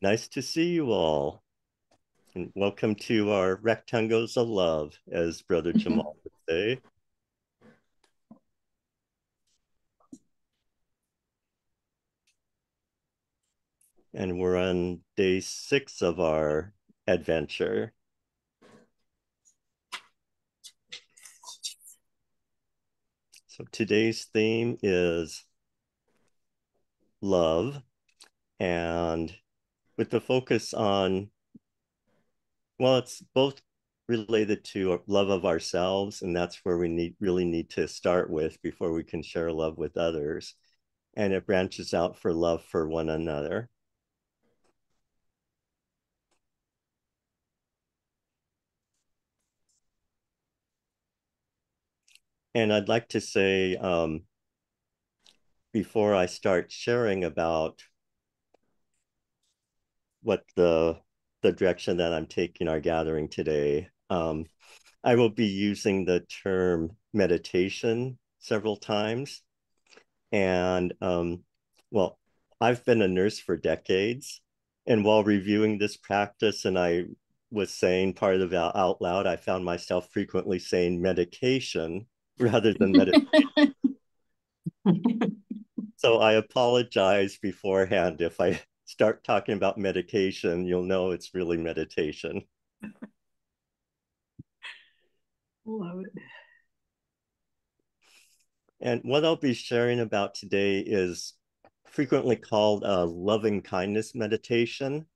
Nice to see you all. And welcome to our rectangles of love, as Brother Jamal would say. And we're on day 6 of our adventure. So today's theme is love, and with the focus on, well, it's both related to love of ourselves, and that's where we really need to start with before we can share love with others. And it branches out for love for one another. And I'd like to say, before I start sharing about what the direction that I'm taking our gathering today, I will be using the term meditation several times. And well, I've been a nurse for decades. And while reviewing this practice, and I was saying part of it out loud, I found myself frequently saying medication rather than meditation. So I apologize beforehand if I start talking about medication, you'll know it's really meditation. Love it. And what I'll be sharing about today is frequently called a loving kindness meditation.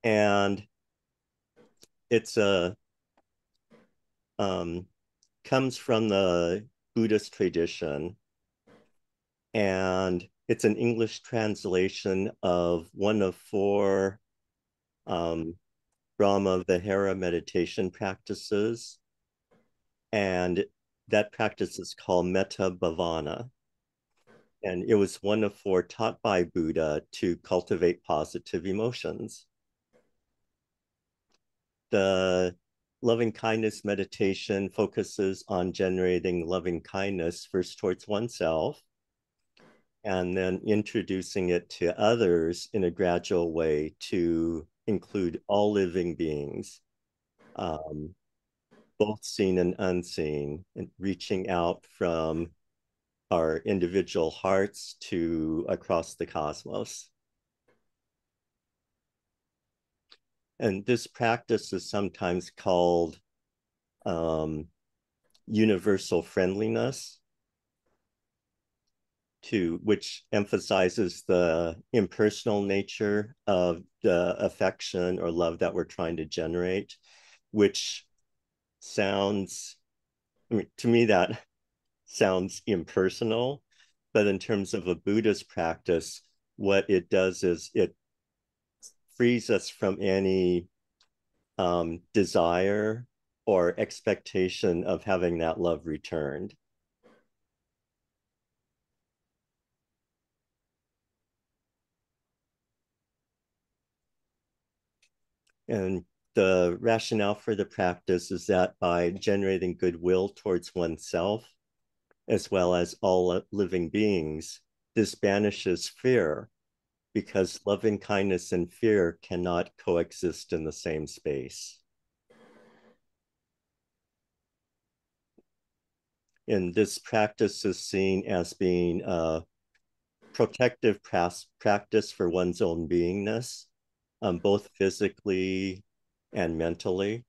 And it's a comes from the Buddhist tradition. And it's an English translation of one of four um, Brahma Vihara meditation practices. And that practice is called Metta Bhavana. And it was one of four taught by Buddha to cultivate positive emotions. The loving kindness meditation focuses on generating loving kindness first towards oneself and then introducing it to others in a gradual way to include all living beings, um, both seen and unseen, and reaching out from our individual hearts to across the cosmos. And this practice is sometimes called um, universal friendliness, to which emphasizes the impersonal nature of the affection or love that we're trying to generate, which sounds, I mean, to me, that sounds impersonal. But in terms of a Buddhist practice, what it does is it frees us from any desire or expectation of having that love returned. And the rationale for the practice is that by generating goodwill towards oneself, as well as all living beings, this banishes fear, because loving kindness and fear cannot coexist in the same space. And this practice is seen as being a protective practice for one's own beingness, both physically and mentally.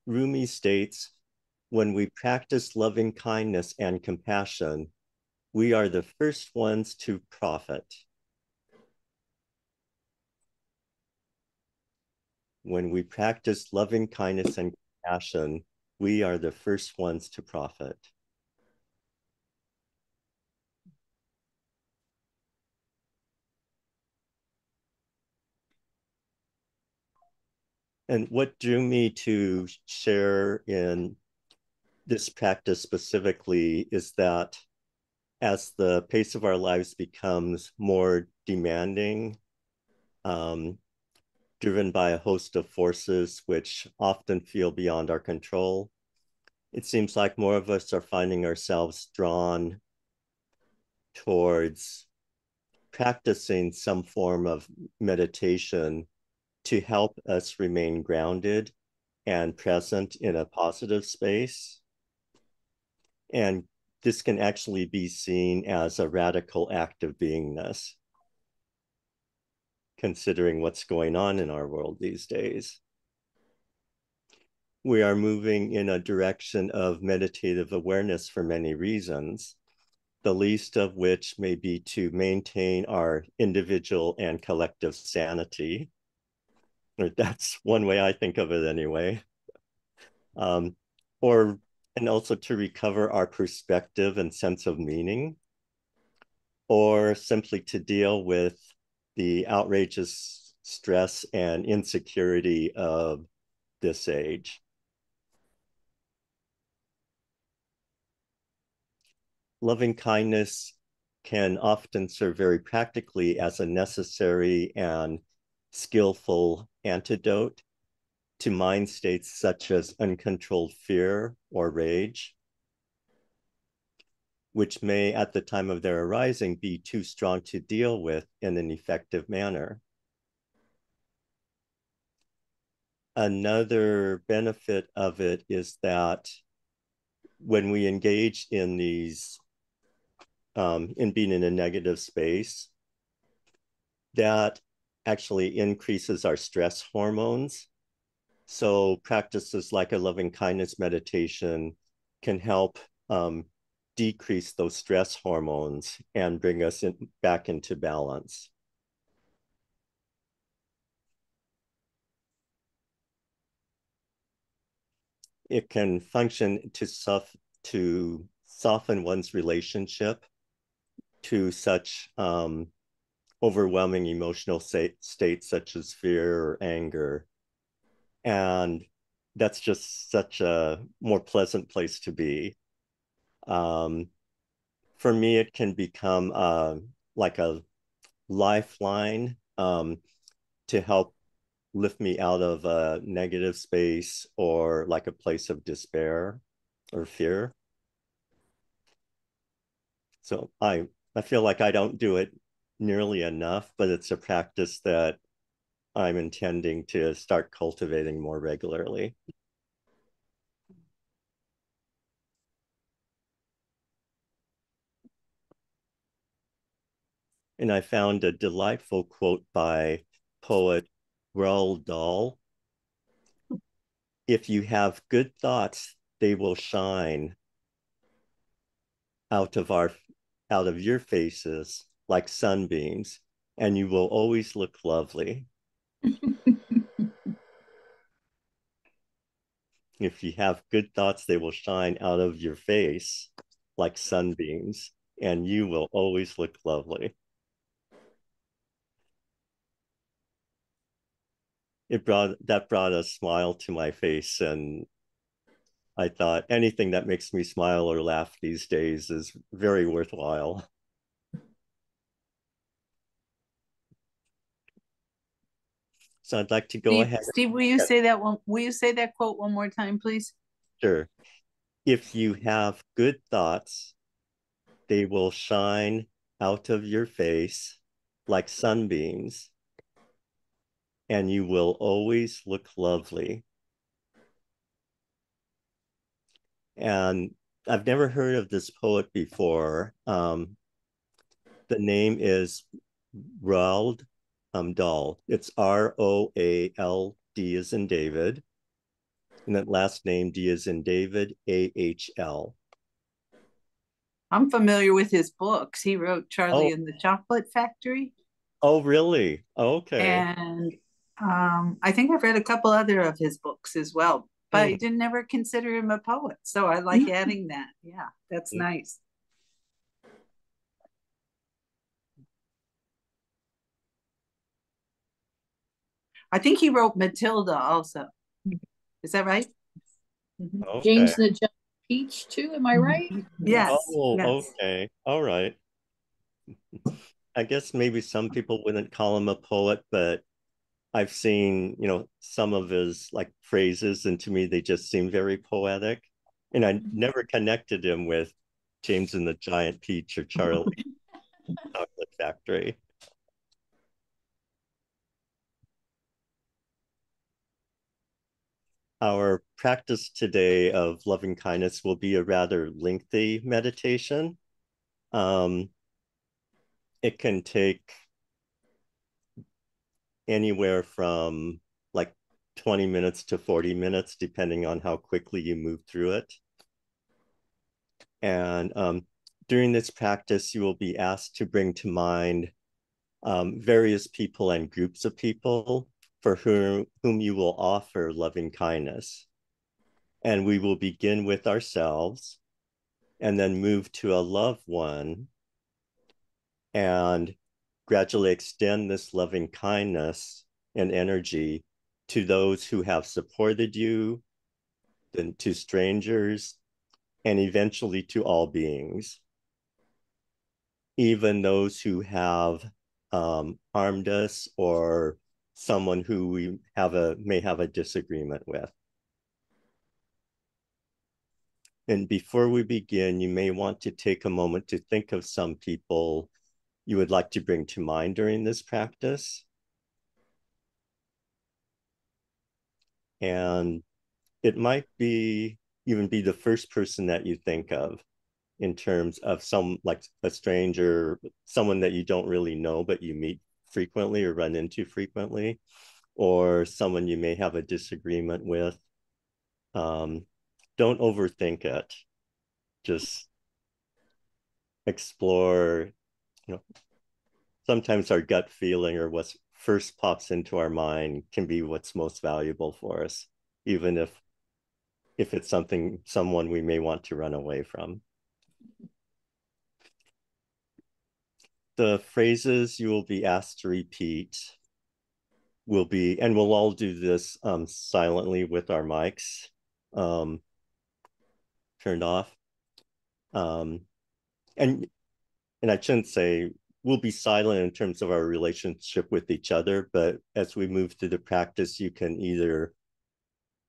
Rumi states, when we practice loving kindness and compassion, we are the first ones to profit. When we practice loving kindness and compassion, we are the first ones to profit. And what drew me to share in this practice specifically is that as the pace of our lives becomes more demanding, um, driven by a host of forces which often feel beyond our control, it seems like more of us are finding ourselves drawn towards practicing some form of meditation to help us remain grounded and present in a positive space. And this can actually be seen as a radical act of beingness, considering what's going on in our world these days. We are moving in a direction of meditative awareness for many reasons, the least of which may be to maintain our individual and collective sanity. Or that's one way I think of it anyway. Um, or and also to recover our perspective and sense of meaning, or simply to deal with the outrageous stress and insecurity of this age. Loving kindness can often serve very practically as a necessary and skillful antidote to mind states such as uncontrolled fear or rage, which may, at the time of their arising, be too strong to deal with in an effective manner. Another benefit of it is that when we engage in these, in being in a negative space, that actually increases our stress hormones. So practices like a loving kindness meditation can help decrease those stress hormones and bring us back into balance. It can function to soften one's relationship to such overwhelming emotional states such as fear or anger. And that's just such a more pleasant place to be. For me, it can become like a lifeline to help lift me out of a negative space or like a place of despair or fear. So I feel like I don't do it nearly enough, but it's a practice that I'm intending to start cultivating more regularly. And I found a delightful quote by poet Roald Dahl. If you have good thoughts, they will shine out of your faces like sunbeams, and you will always look lovely. If you have good thoughts, they will shine out of your face like sunbeams, and you will always look lovely. That brought a smile to my face, and I thought anything that makes me smile or laugh these days is very worthwhile. So I'd like to go Steve, ahead. Steve, will you say that one? Will you say that quote one more time, please? Sure. If you have good thoughts, they will shine out of your face like sunbeams, and you will always look lovely. And I've never heard of this poet before. The name is Roald Dahl. It's Roald, as in David, and that last name D as in David, AHL. I'm familiar with his books. He wrote Charlie Oh, and the Chocolate Factory. oh, really? Okay. And I think I've read a couple other of his books as well, but I Hmm. didn't ever consider him a poet. So I like adding that. Yeah, that's nice. I think he wrote Matilda also. Is that right? Okay. James and the Giant Peach too. Am I right? Yes. Oh, Yes. okay. All right. I guess maybe some people wouldn't call him a poet, but I've seen, some of his like phrases, and to me, they just seem very poetic. And I never connected him with James and the Giant Peach or Charlie. factory. Our practice today of loving kindness will be a rather lengthy meditation. It can take anywhere from like 20 minutes to 40 minutes, depending on how quickly you move through it. And during this practice, you will be asked to bring to mind various people and groups of people for whom you will offer loving kindness. And we will begin with ourselves and then move to a loved one and gradually extend this loving kindness and energy to those who have supported you, then to strangers, and eventually to all beings, even those who have harmed us or someone who we may have a disagreement with. And before we begin, you may want to take a moment to think of some people you would like to bring to mind during this practice. And it might even be the first person that you think of in terms of some, like a stranger, someone that you don't really know, but you meet frequently or run into frequently, or someone you may have a disagreement with. Don't overthink it. Just explore, sometimes our gut feeling or what first pops into our mind can be what's most valuable for us, even if it's someone we may want to run away from. The phrases you will be asked to repeat and we'll all do this silently with our mics turned off. And I shouldn't say we'll be silent in terms of our relationship with each other, but as we move through the practice, you can either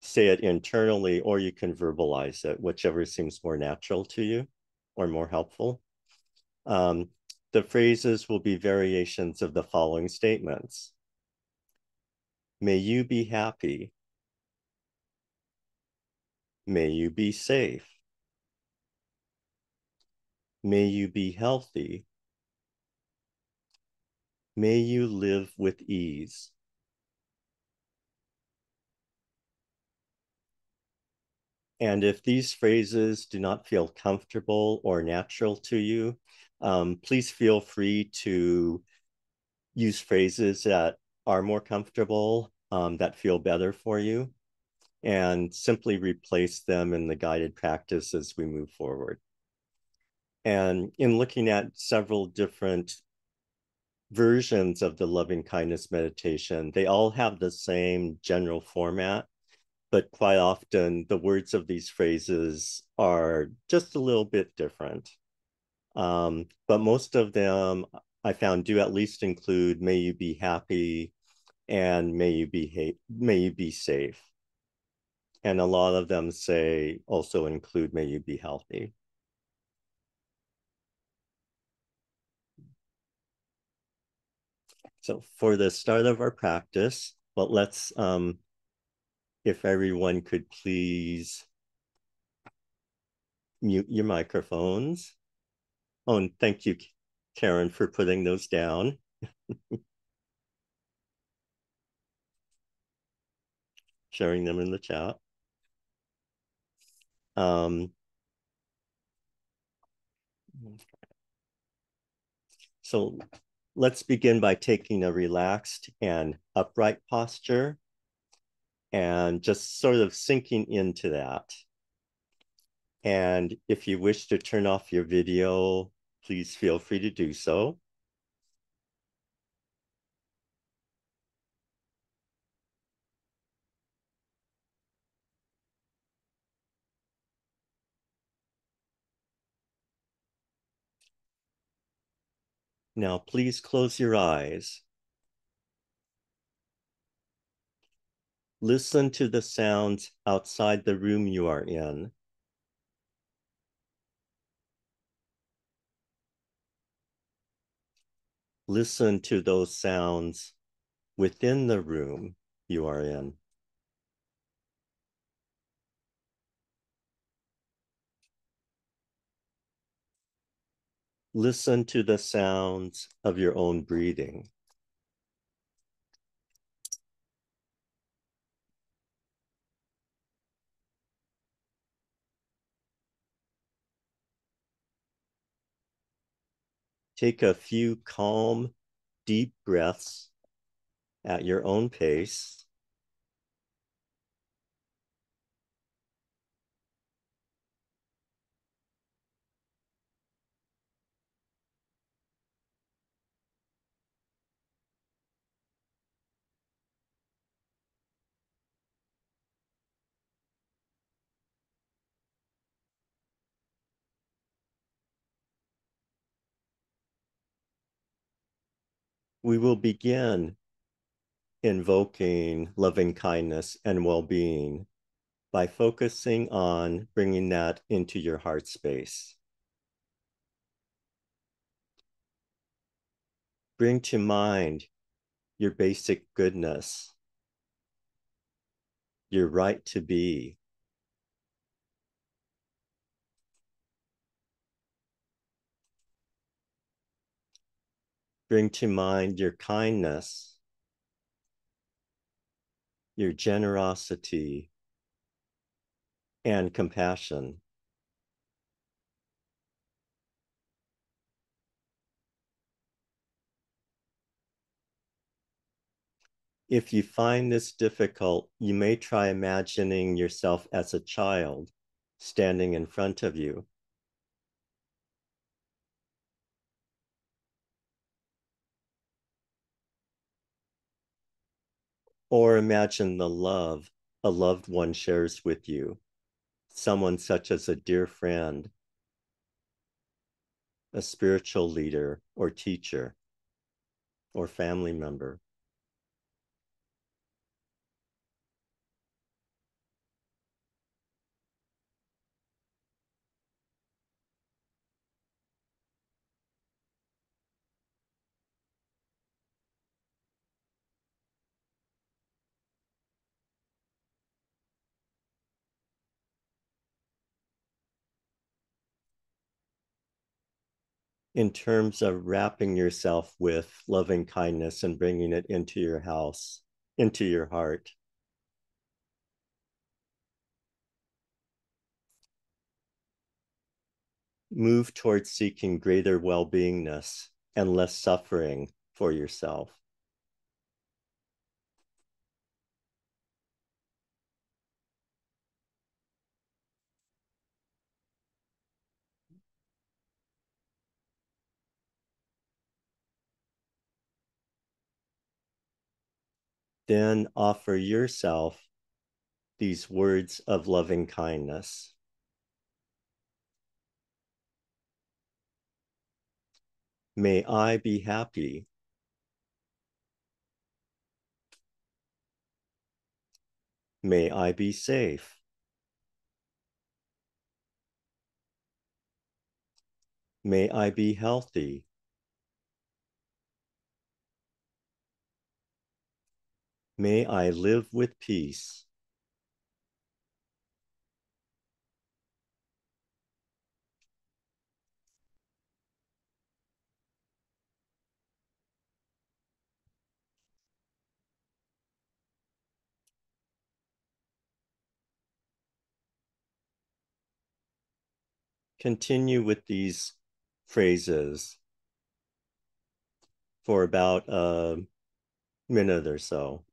say it internally or you can verbalize it, whichever seems more natural to you or more helpful. The phrases will be variations of the following statements. May you be happy. May you be safe. May you be healthy. May you live with ease. And if these phrases do not feel comfortable or natural to you, please feel free to use phrases that are more comfortable, that feel better for you, and simply replace them in the guided practice as we move forward. And in looking at several different versions of the loving kindness meditation, they all have the same general format, but quite often the words of these phrases are just a little bit different. But most of them I found do at least include may you be happy and may you be safe. And a lot of them also include may you be healthy. So for the start of our practice, well, let's, if everyone could please mute your microphones. Oh, and thank you, Karen, for putting those down. Sharing them in the chat. So let's begin by taking a relaxed and upright posture and just sort of sinking into that. And if you wish to turn off your video, please feel free to do so. Now, please close your eyes. Listen to the sounds outside the room you are in. Listen to those sounds within the room you are in. Listen to the sounds of your own breathing. Take a few calm, deep breaths at your own pace. We will begin invoking loving kindness and well-being by focusing on bringing that into your heart space. Bring to mind your basic goodness, your right to be. Bring to mind your kindness, your generosity, and compassion. If you find this difficult, you may try imagining yourself as a child standing in front of you. Or imagine the love a loved one shares with you, someone such as a dear friend, a spiritual leader or teacher, or family member. In terms of wrapping yourself with loving kindness and bringing it into your house, into your heart, move towards seeking greater well-beingness and less suffering for yourself. Then offer yourself these words of loving kindness. May I be happy. May I be safe. May I be healthy. May I live with peace. Continue with these phrases for about a minute or so.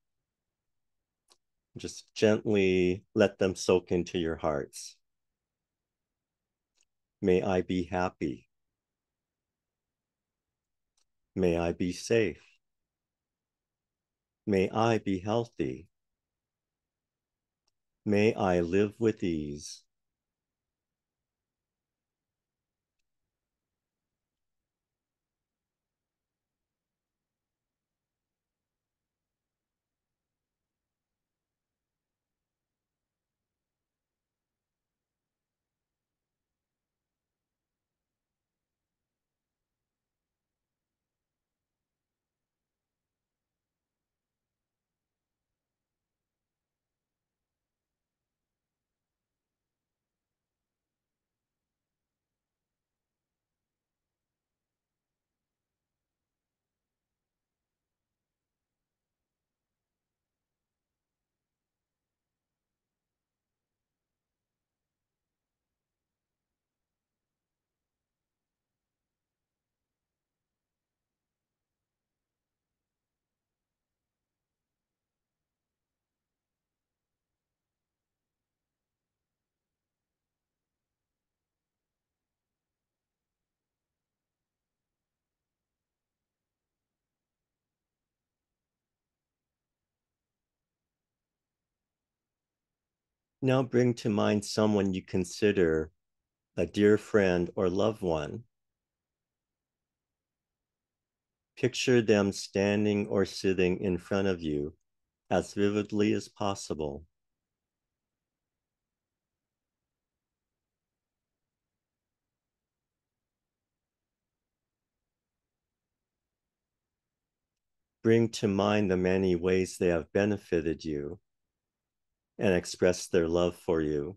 Just gently let them soak into your hearts. May I be happy. May I be safe. May I be healthy. May I live with ease. Now bring to mind someone you consider a dear friend or loved one. Picture them standing or sitting in front of you as vividly as possible. Bring to mind the many ways they have benefited you and expressed their love for you.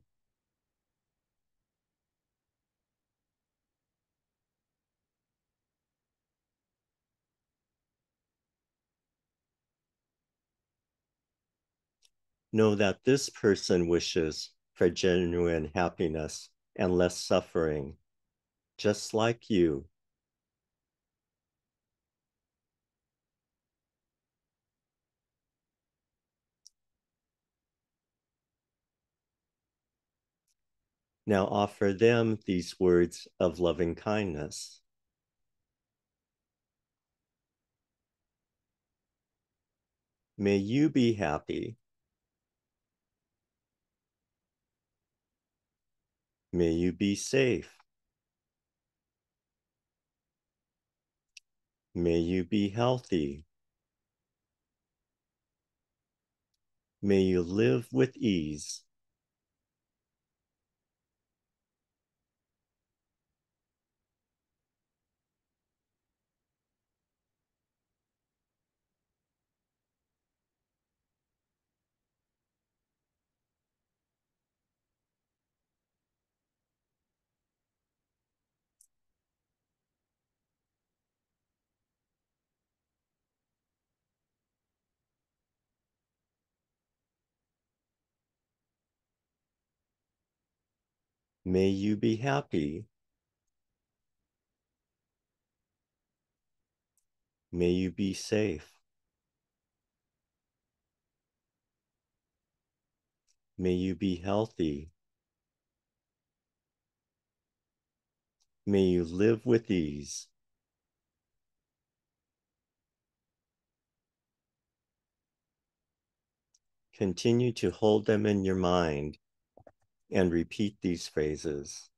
Know that this person wishes for genuine happiness and less suffering, just like you. Now offer them these words of loving kindness. May you be happy. May you be safe. May you be healthy. May you live with ease. May you be happy. May you be safe. May you be healthy. May you live with ease. Continue to hold them in your mind and repeat these phrases.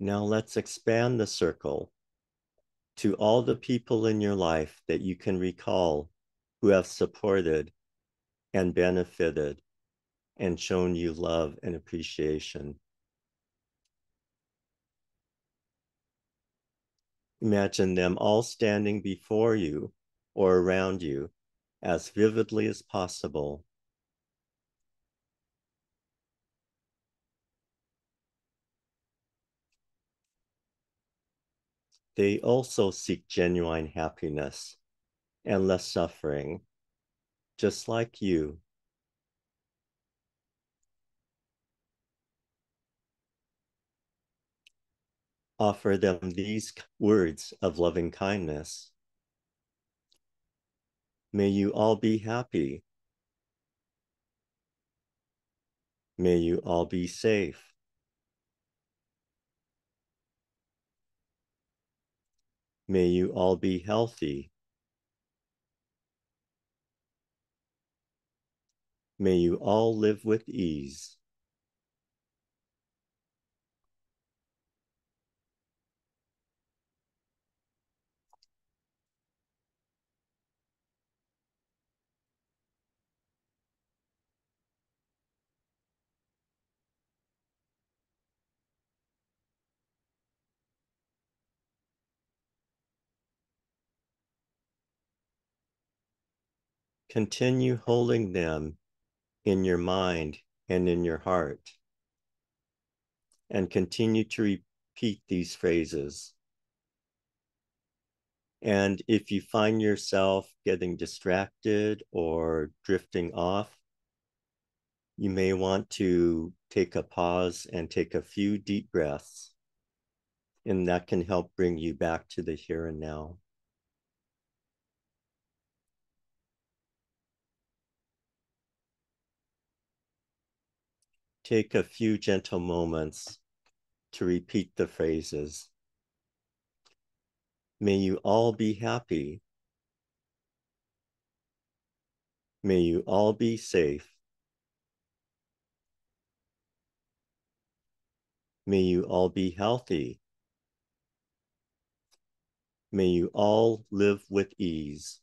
Now let's expand the circle to all the people in your life that you can recall who have supported and benefited and shown you love and appreciation. Imagine them all standing before you or around you as vividly as possible. They also seek genuine happiness and less suffering, just like you. Offer them these words of loving kindness. May you all be happy. May you all be safe. May you all be healthy. May you all live with ease. Continue holding them in your mind and in your heart. And continue to repeat these phrases. And if you find yourself getting distracted or drifting off, you may want to take a pause and take a few deep breaths. And that can help bring you back to the here and now. Take a few gentle moments to repeat the phrases. May you all be happy. May you all be safe. May you all be healthy. May you all live with ease.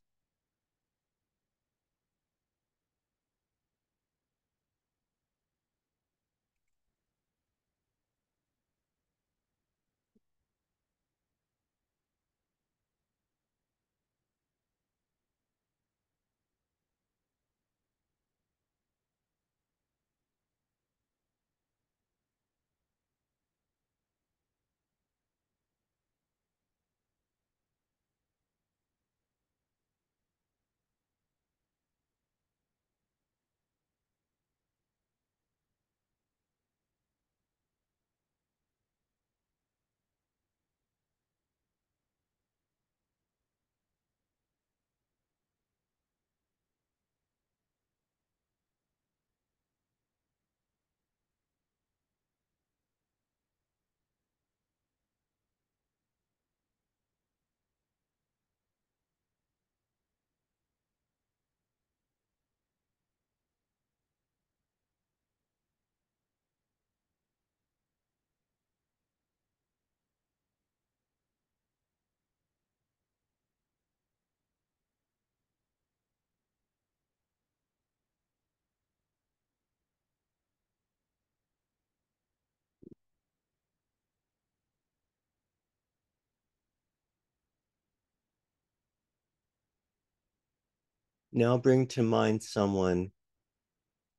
Now bring to mind someone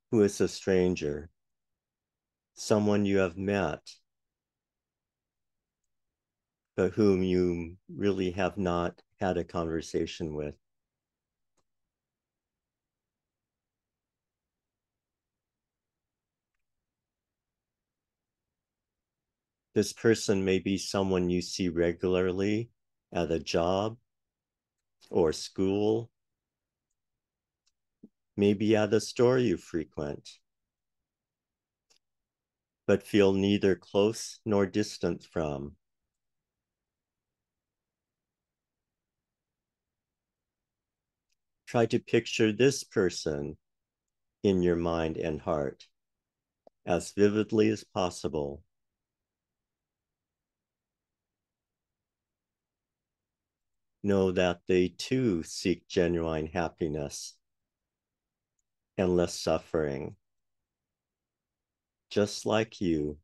who is a stranger, someone you have met, but whom you really have not had a conversation with. This person may be someone you see regularly at a job or school, maybe at a store you frequent, but feel neither close nor distant from. Try to picture this person in your mind and heart as vividly as possible. Know that they too seek genuine happiness and less suffering, just like you.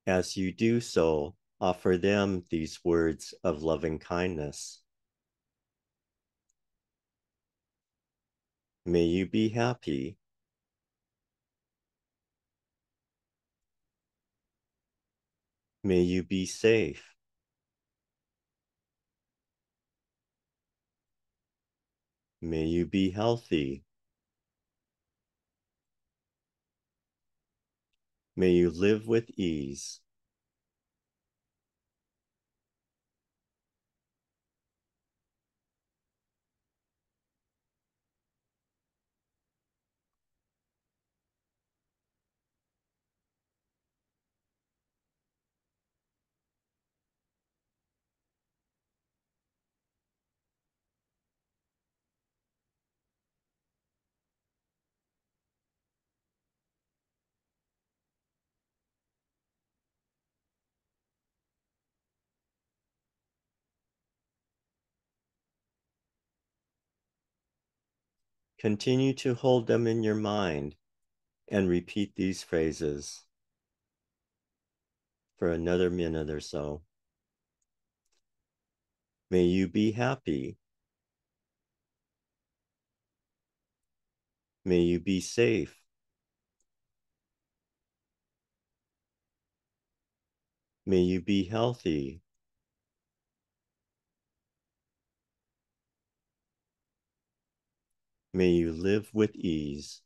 As you do so, offer them these words of loving kindness. May you be happy. May you be safe. May you be healthy. May you live with ease. Continue to hold them in your mind and repeat these phrases for another minute or so. May you be happy. May you be safe. May you be healthy. May you live with ease.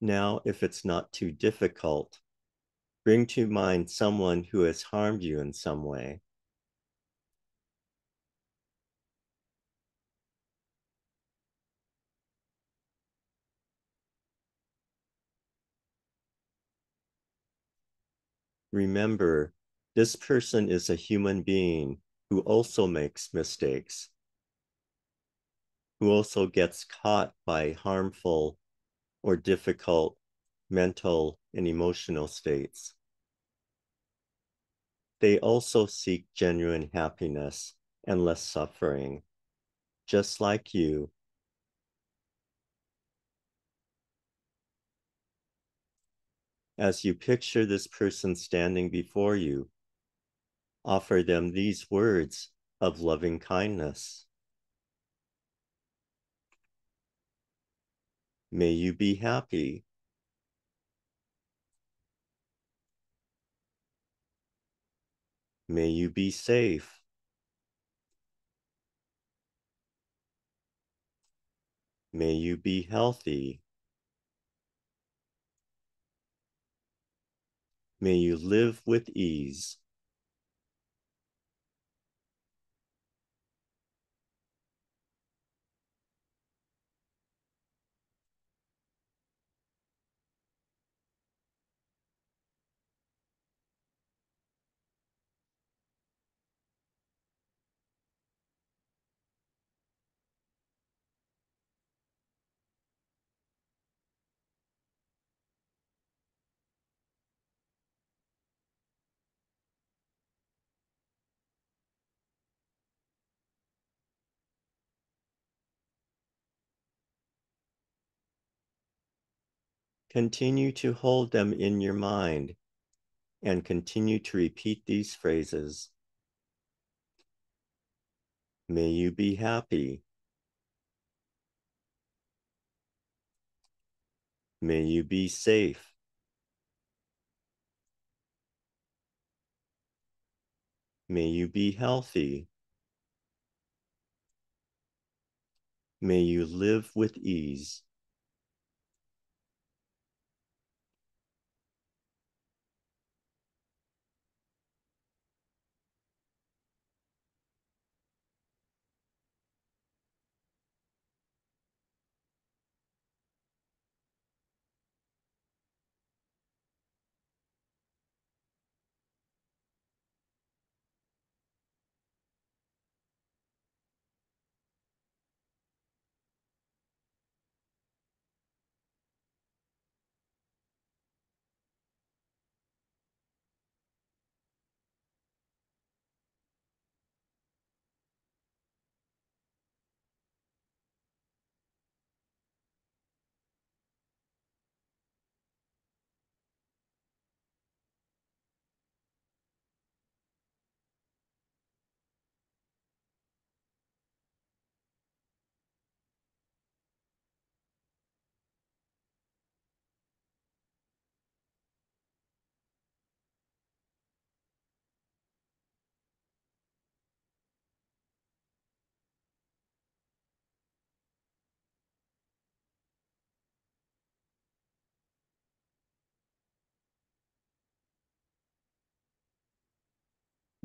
Now, if it's not too difficult, bring to mind someone who has harmed you in some way. Remember, this person is a human being who also makes mistakes, who also gets caught by harmful or difficult mental and emotional states. They also seek genuine happiness and less suffering, just like you. As you picture this person standing before you, offer them these words of loving kindness. May you be happy. May you be safe. May you be healthy. May you live with ease. Continue to hold them in your mind and continue to repeat these phrases. May you be happy. May you be safe. May you be healthy. May you live with ease.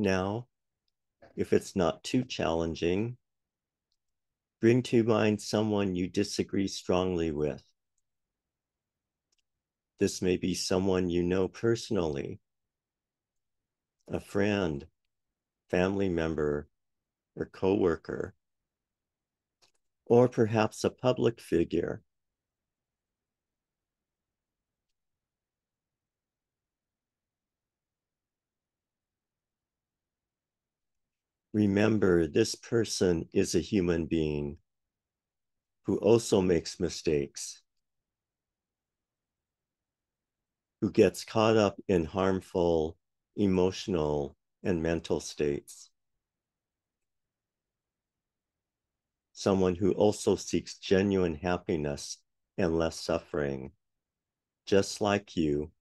Now, if it's not too challenging, bring to mind someone you disagree strongly with. This may be someone you know personally, a friend, family member, or coworker, or perhaps a public figure. Remember, this person is a human being who also makes mistakes, who gets caught up in harmful emotional and mental states. Someone who also seeks genuine happiness and less suffering, just like you.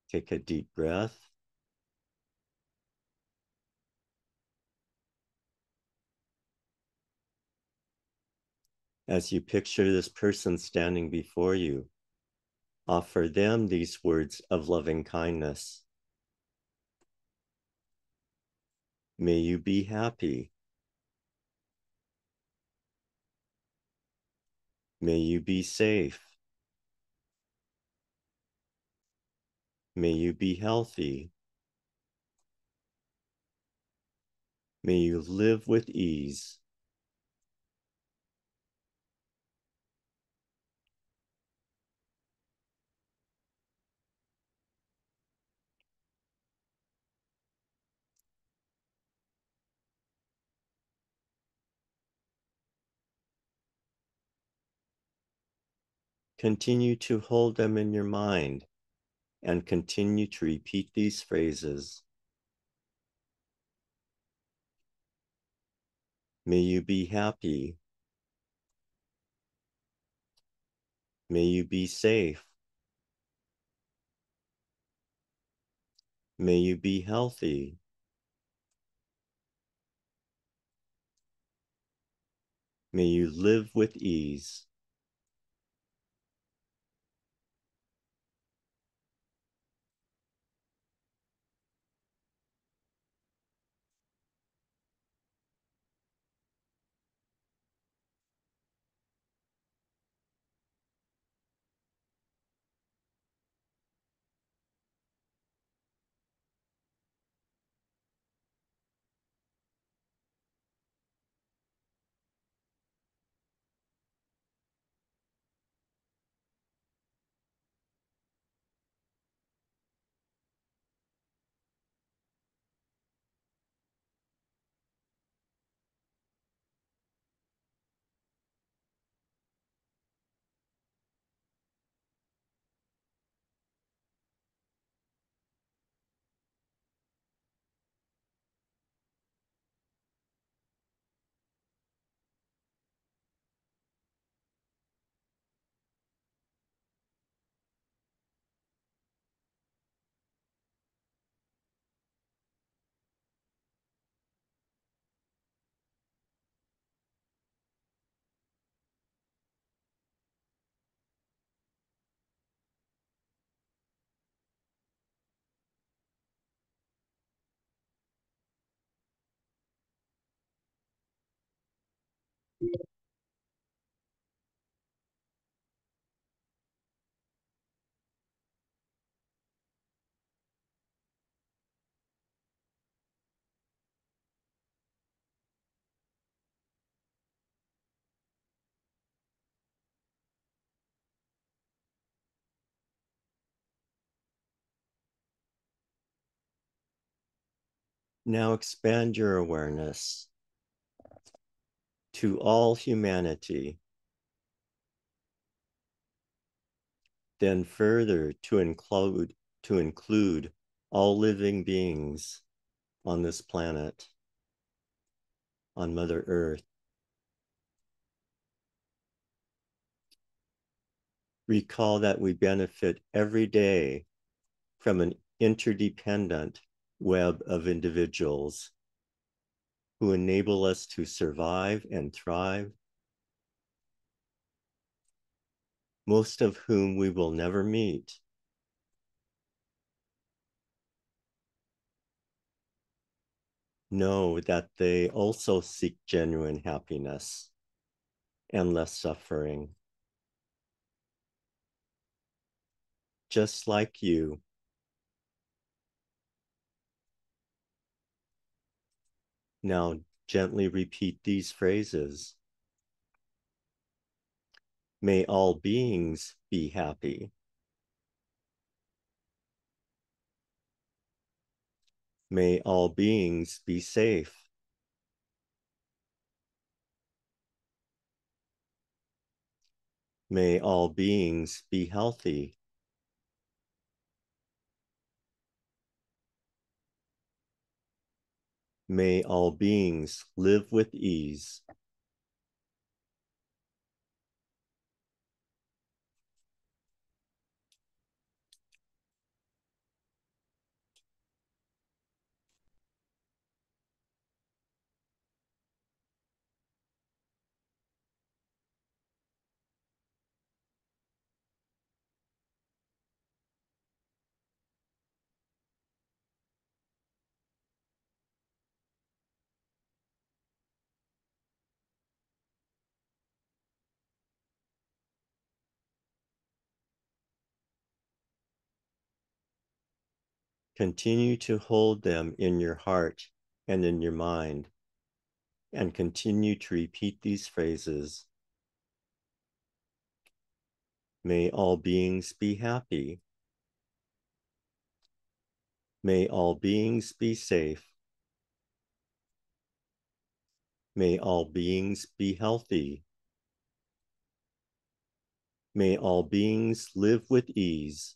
Take a deep breath. As you picture this person standing before you, offer them these words of loving kindness. May you be happy. May you be safe. May you be healthy. May you live with ease. Continue to hold them in your mind and continue to repeat these phrases. May you be happy. May you be safe. May you be healthy. May you live with ease. Now expand your awareness to all humanity, then further to include all living beings on this planet, on Mother Earth. Recall that we benefit every day from an interdependent web of individuals who enable us to survive and thrive, most of whom we will never meet. Know that they also seek genuine happiness and less suffering, just like you. Now gently repeat these phrases. May all beings be happy. May all beings be safe. May all beings be healthy. May all beings live with ease. Continue to hold them in your heart and in your mind, and continue to repeat these phrases. May all beings be happy. May all beings be safe. May all beings be healthy. May all beings live with ease.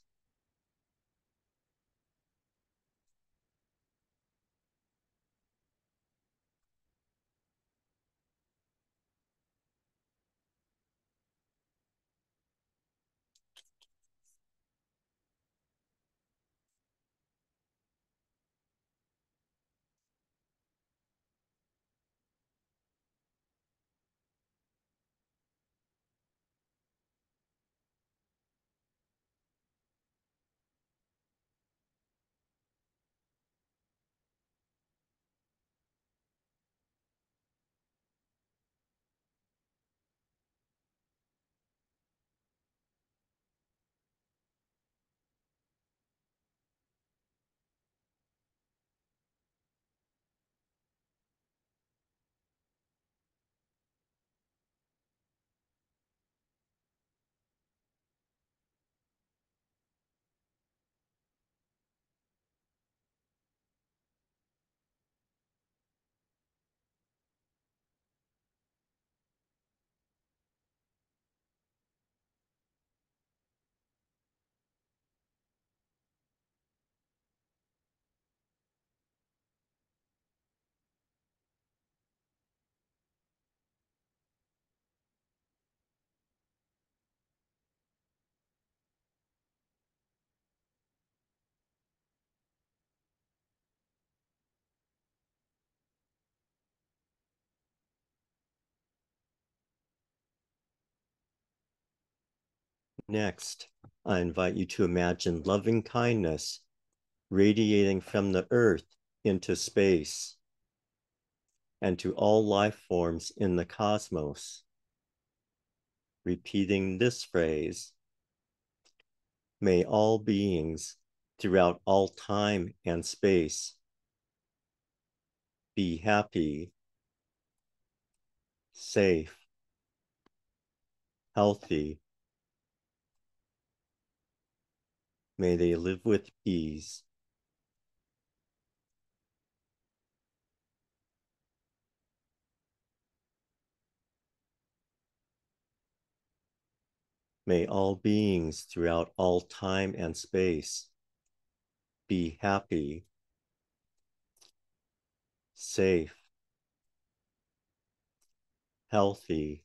Next, I invite you to imagine loving kindness radiating from the earth into space and to all life forms in the cosmos. Repeating this phrase, may all beings throughout all time and space be happy, safe, healthy. May they live with ease. May all beings throughout all time and space be happy, safe, healthy.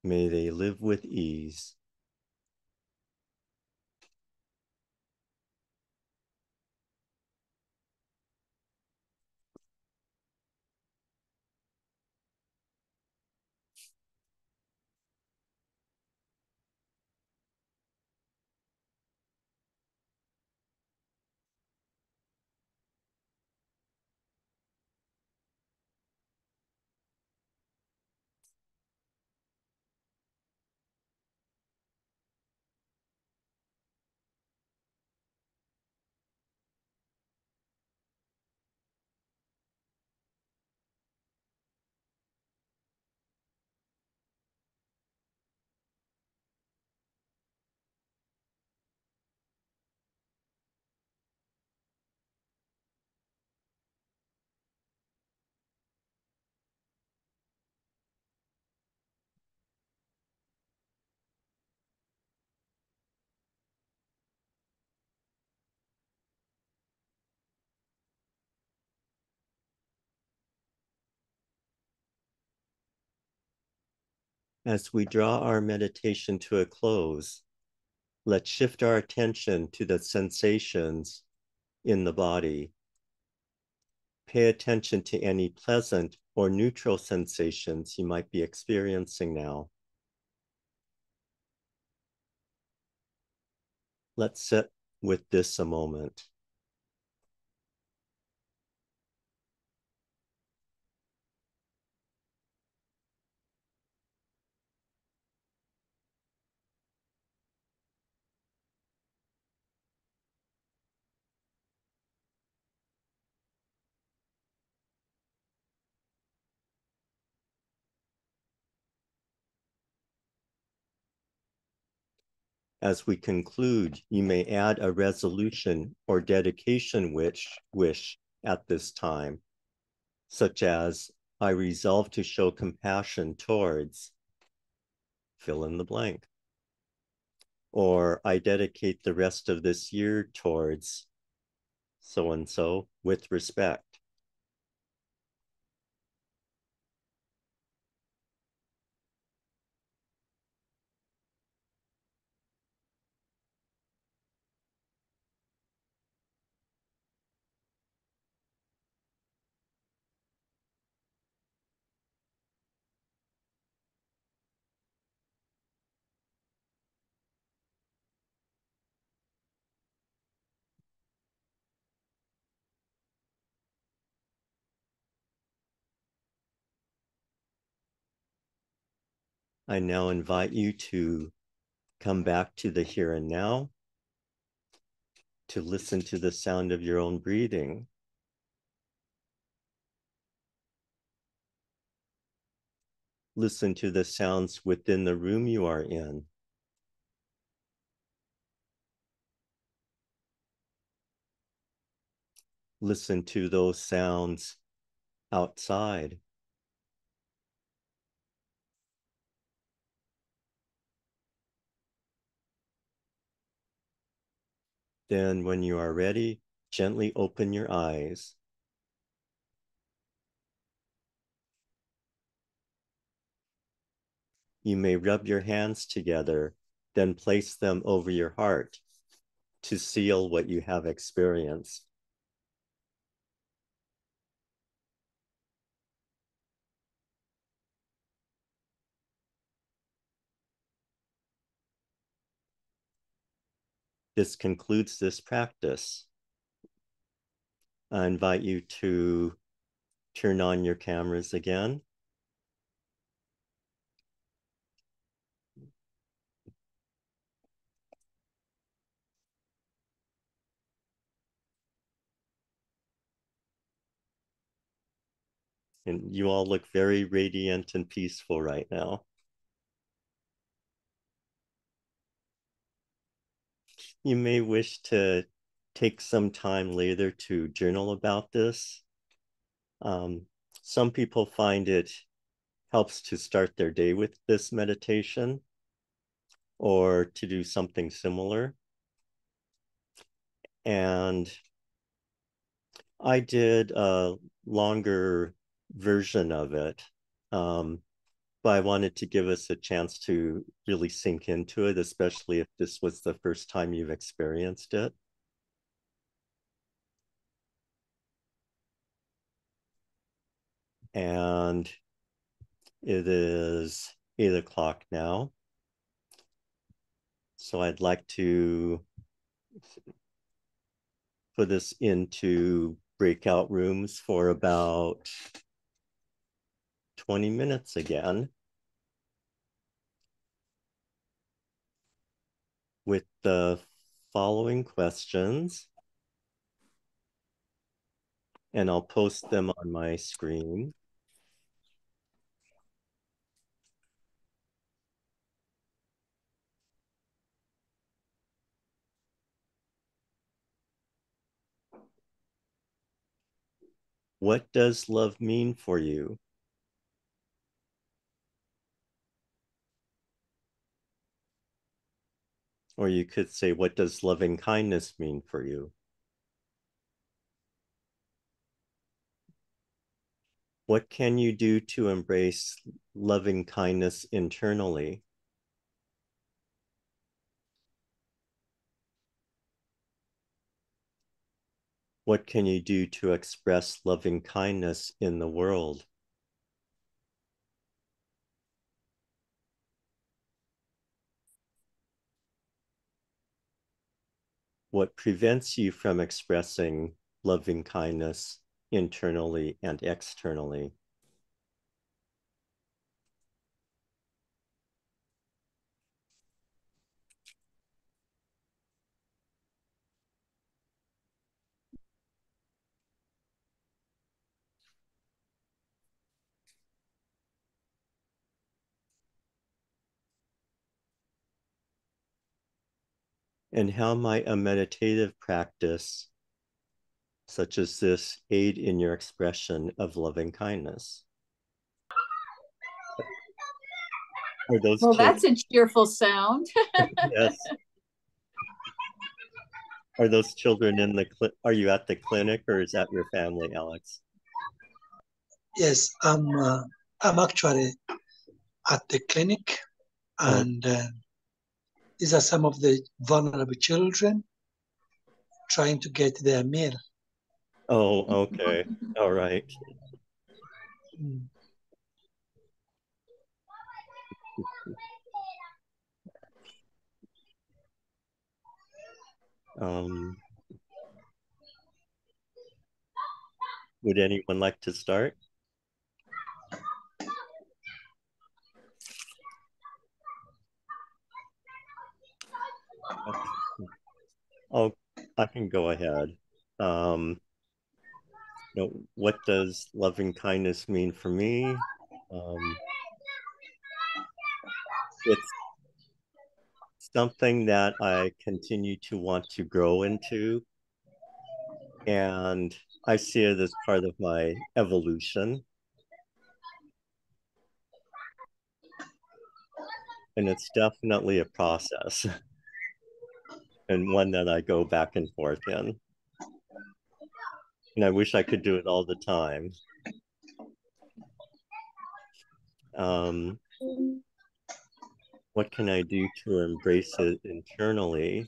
May they live with ease. As we draw our meditation to a close, let's shift our attention to the sensations in the body. Pay attention to any pleasant or neutral sensations you might be experiencing now. Let's sit with this a moment. As we conclude, you may add a resolution or dedication wish at this time, such as, I resolve to show compassion towards, fill in the blank. Or I dedicate the rest of this year towards so-and-so with respect. I now invite you to come back to the here and now, to listen to the sound of your own breathing. Listen to the sounds within the room you are in. Listen to those sounds outside. Then when you are ready, gently open your eyes. You may rub your hands together, then place them over your heart to seal what you have experienced. This concludes this practice. I invite you to turn on your cameras again. And you all look very radiant and peaceful right now. You may wish to take some time later to journal about this. Some people find it helps to start their day with this meditation or to do something similar. And I did a longer version of it, but I wanted to give us a chance to really sink into it, especially if this was the first time you've experienced it. And it is 8 o'clock now. So I'd like to put us into breakout rooms for about 20 minutes again with the following questions. And I'll post them on my screen. What does love mean for you? Or you could say, what does loving kindness mean for you? What can you do to embrace loving kindness internally? What can you do to express loving kindness in the world? What prevents you from expressing loving kindness internally and externally? And how might a meditative practice such as this aid in your expression of loving kindness? Are those Well, children? that's a cheerful sound. Yes. Are those children in the are you at the clinic or is that your family, Alex? Yes, I'm actually at the clinic, Oh, and these are some of the vulnerable children trying to get their meal. oh, okay. All right. Mm. Um, would anyone like to start? Oh, I can go ahead. Um, what does loving kindness mean for me? It's something that I continue to want to grow into, and I see it as part of my evolution. And it's definitely a process and one that I go back and forth in. And I wish I could do it all the time. What can I do to embrace it internally?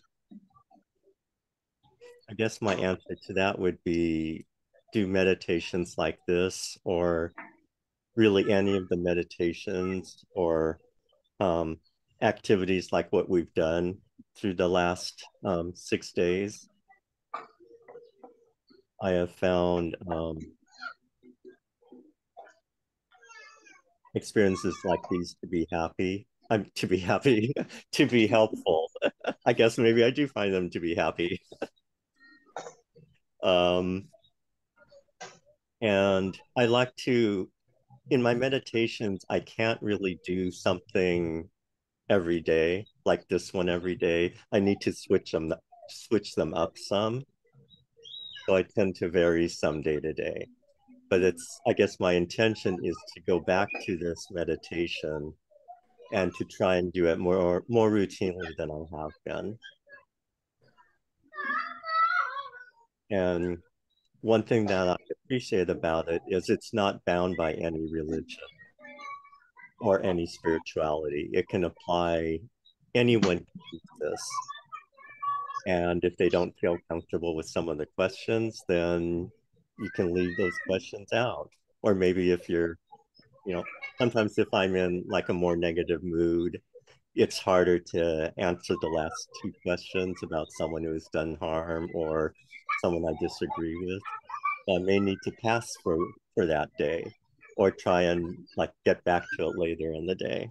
I guess my answer to that would be do meditations like this, or really any of the meditations or activities like what we've done through the last 6 days. I have found experiences like these to be happy. To be happy, to be helpful. I guess maybe I do find them to be happy. Um, and I like to, in my meditations, I can't really do something every day, like this one every day. I need to switch them up some. So I tend to vary some day to day. But I guess my intention is to go back to this meditation and to try and do it more routinely than I have been. And one thing that I appreciate about it is it's not bound by any religion or any spirituality. It can apply, anyone can use this. And if they don't feel comfortable with some of the questions, then you can leave those questions out. Or maybe if you're, sometimes if I'm in like a more negative mood, it's harder to answer the last two questions about someone who has done harm or someone I disagree with. I may need to pass for that day or try and like get back to it later in the day.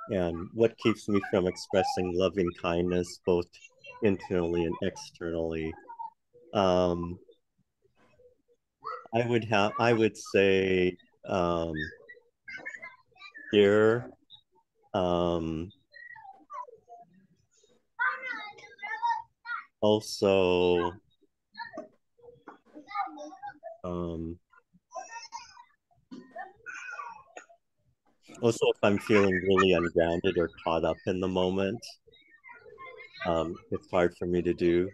And what keeps me from expressing loving kindness both internally and externally? I would say fear. Also, if I'm feeling really ungrounded or caught up in the moment, it's hard for me to do.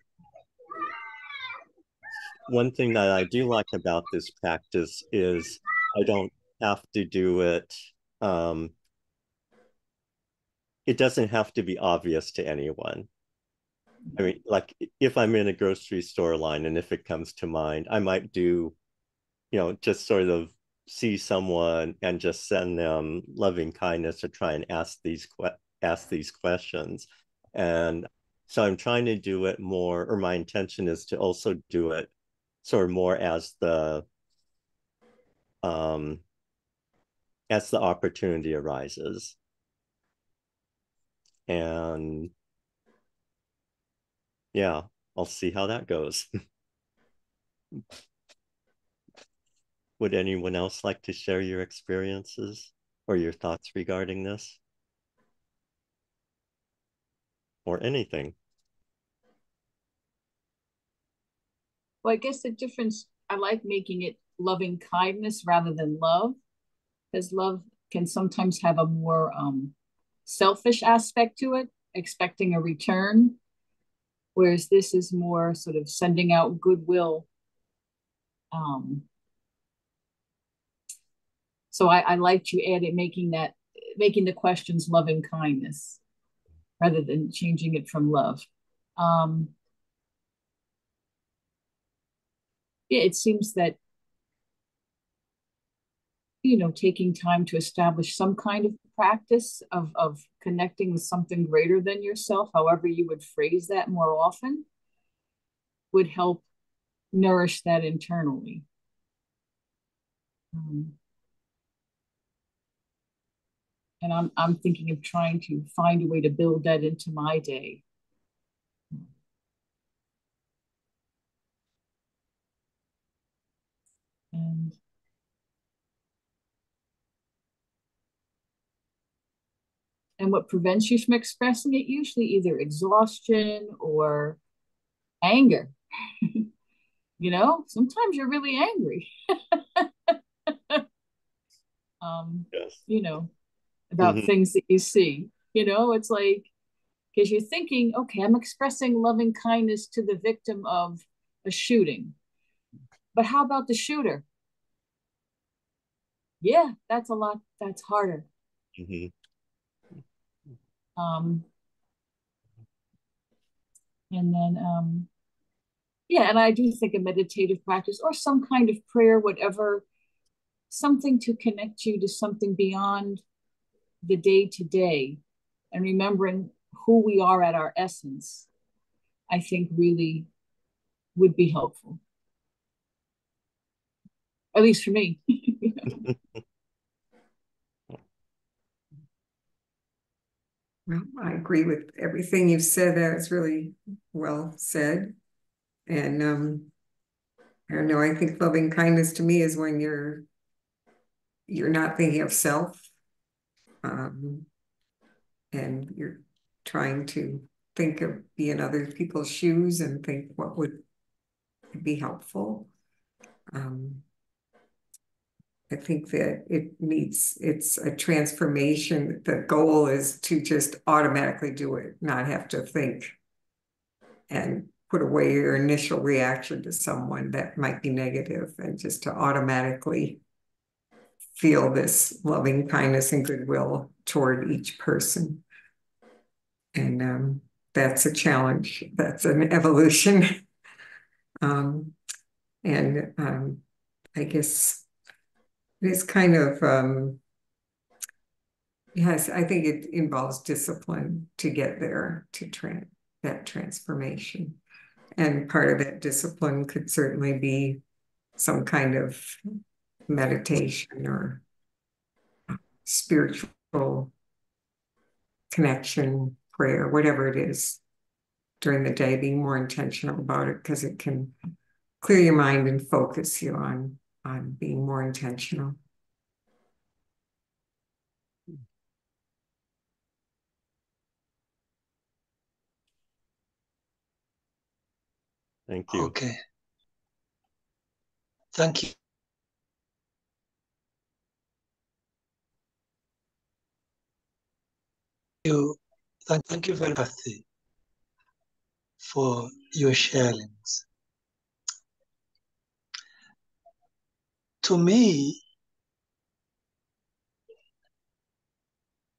one thing that I do like about this practice is I don't have to do it. It doesn't have to be obvious to anyone. I mean, like if I'm in a grocery store line and if it comes to mind, I might do, just sort of see someone and just send them loving kindness or try and ask these questions. And so I'm trying to do it more, or my intention is to also do it sort of more as the opportunity arises. And yeah, I'll see how that goes. Would anyone else like to share your experiences or your thoughts regarding this? Or anything? Well, I guess the difference, I like making it loving kindness rather than love, because love can sometimes have a more selfish aspect to it, expecting a return, whereas this is more sort of sending out goodwill. So I liked you added making the questions loving kindness rather than changing it from love. Yeah, it seems that taking time to establish some kind of practice of connecting with something greater than yourself, however you would phrase that more often, would help nourish that internally. And I'm thinking of trying to find a way to build that into my day. And what prevents you from expressing it? Usually either exhaustion or anger. Sometimes you're really angry. Yes. About things that you see. It's like, because you're thinking, okay, I'm expressing loving kindness to the victim of a shooting. But how about the shooter? Yeah, that's harder. And then, yeah, and I do think a meditative practice or some kind of prayer, whatever, something to connect you to something beyond the day to day and remembering who we are at our essence, I think really would be helpful. At least for me. Well, I agree with everything you've said. That was really well said. And I don't know, I think loving kindness to me is when you're not thinking of self, and you're trying to be in other people's shoes and think what would be helpful. I think that it's a transformation. The goal is to just automatically do it, not have to think and put away your initial reaction to someone that might be negative, and just to automatically feel this loving kindness and goodwill toward each person. And that's a challenge. That's an evolution. I guess it's kind of, yes, I think it involves discipline to get there, to that transformation. And part of that discipline could certainly be some kind of meditation or spiritual connection, prayer, whatever it is during the day, being more intentional about it, because it can clear your mind and focus you on being more intentional. Thank you. Okay. Thank you. Thank you very much for your sharings. to me,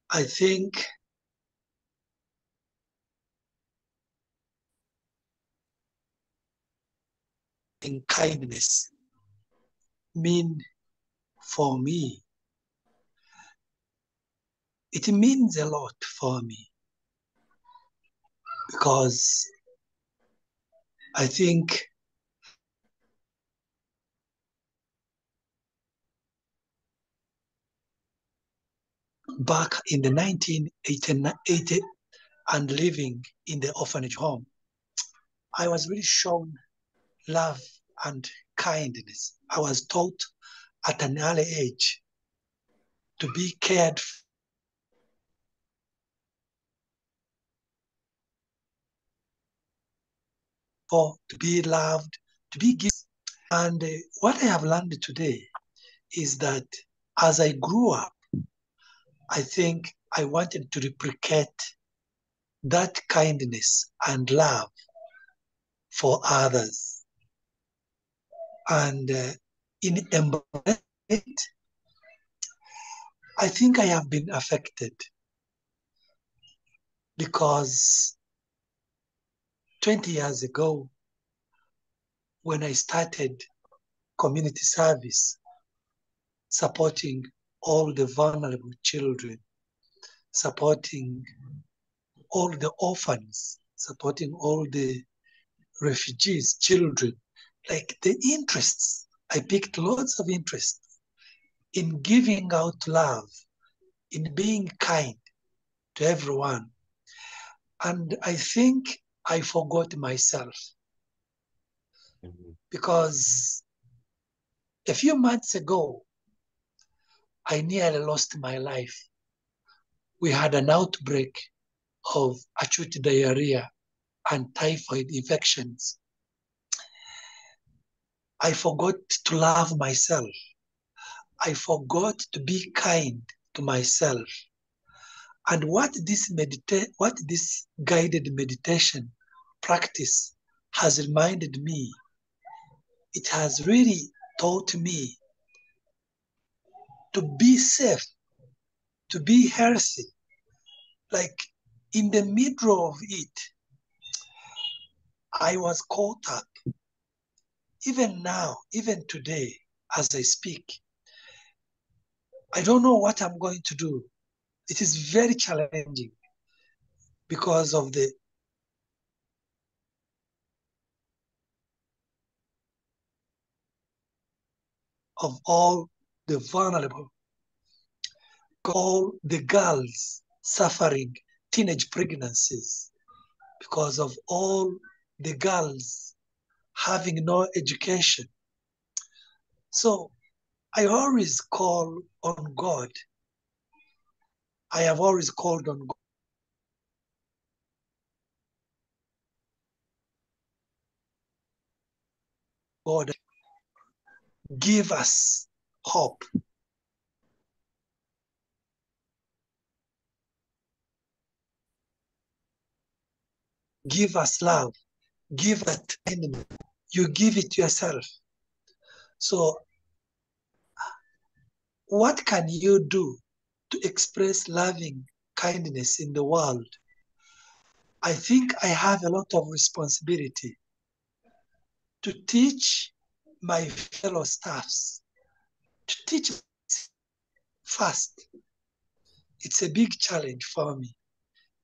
I think in kindness mean for me, it means a lot for me, because I think back in the 1980 and living in the orphanage home, I was really shown love and kindness. I was taught at an early age to be cared for, to be loved, to be given. And what I have learned today is that as I grew up, I think I wanted to replicate that kindness and love for others. And in embracing it, I think I have been affected, because 20 years ago, when I started community service, supporting all the vulnerable children, supporting all the orphans, supporting all the refugees, children, like the interests, I picked lots of interest in giving out love, in being kind to everyone. And I think I forgot myself, because a few months ago, I nearly lost my life. We had an outbreak of acute diarrhea and typhoid infections. I forgot to love myself. I forgot to be kind to myself. And what this guided meditation practice has reminded me, it has really taught me to be safe, to be healthy. Like in the middle of it, I was caught up. Even now, even today, as I speak, I don't know what I'm going to do. It is very challenging because of all the vulnerable, all the girls suffering teenage pregnancies, because of all the girls having no education. So I always call on God. I have always called on God. Give us hope. Give us love. Give it enemy. You give it yourself. So what can you do to express loving kindness in the world? I think I have a lot of responsibility to teach my fellow staffs, to teach first. It's a big challenge for me.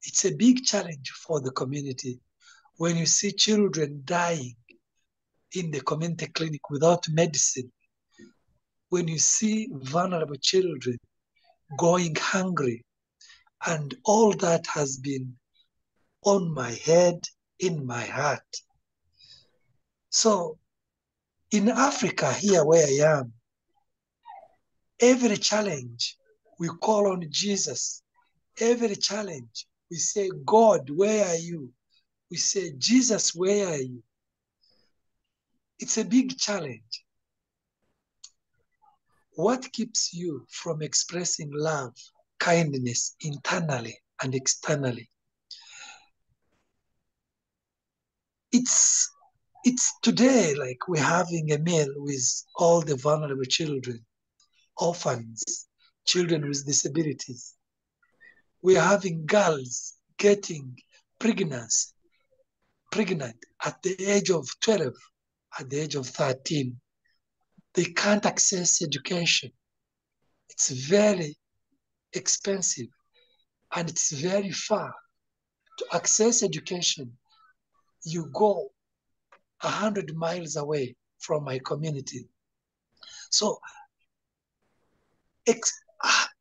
It's a big challenge for the community. When you see children dying in the community clinic without medicine, when you see vulnerable children going hungry, and all that has been on my head, in my heart. So in Africa, here where I am, every challenge we call on Jesus. Every challenge we say, God, where are you? We say, Jesus, where are you? It's a big challenge. What keeps you from expressing love, kindness internally and externally? It's It's today like we're having a meal with all the vulnerable children, orphans, children with disabilities. We're having girls getting pregnant at the age of 12, at the age of 13. They can't access education. It's very expensive and it's very far. To access education, you go 100 miles away from my community. So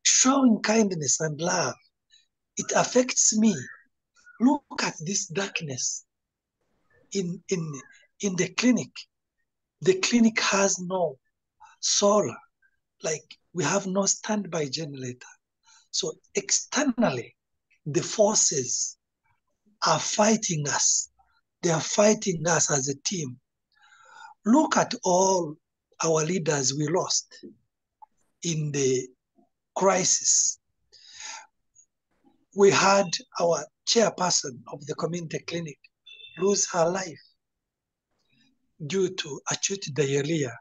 showing kindness and love, it affects me. Look at this darkness in the clinic. The clinic has no solar, like we have no standby generator. So externally, the forces are fighting us. They are fighting us as a team. Look at all our leaders we lost in the crisis. We had our chairperson of the community clinic lose her life due to acute diarrhea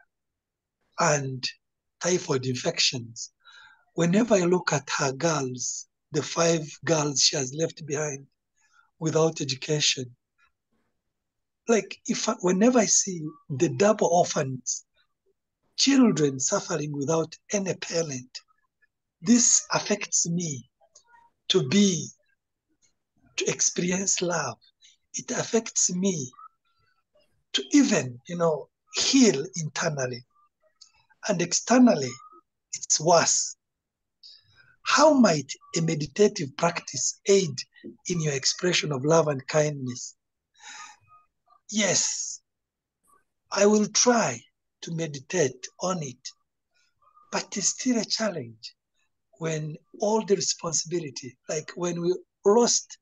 and typhoid infections. Whenever I look at her girls, the 5 girls she has left behind without education, like whenever I see the double orphans, children suffering without any parent, this affects me to experience love. It affects me to even, heal internally. And externally, it's worse. How might a meditative practice aid in your expression of love and kindness? Yes, I will try to meditate on it, but it's still a challenge when all the responsibility, like when we lost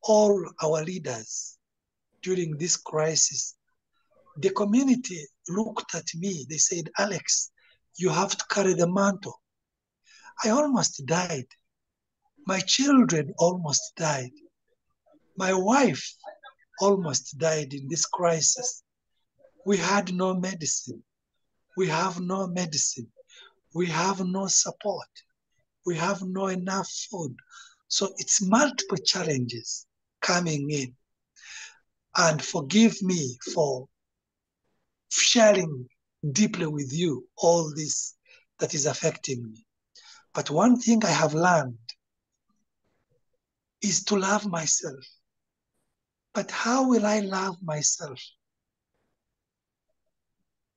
all our leaders during this crisis, the community looked at me, they said, Alex, you have to carry the mantle. I almost died. My children almost died. My wife almost died in this crisis. We had no medicine. We have no medicine. We have no support. We have no enough food. So it's multiple challenges coming in. And forgive me for sharing deeply with you all this that is affecting me. But one thing I have learned is to love myself. But how will I love myself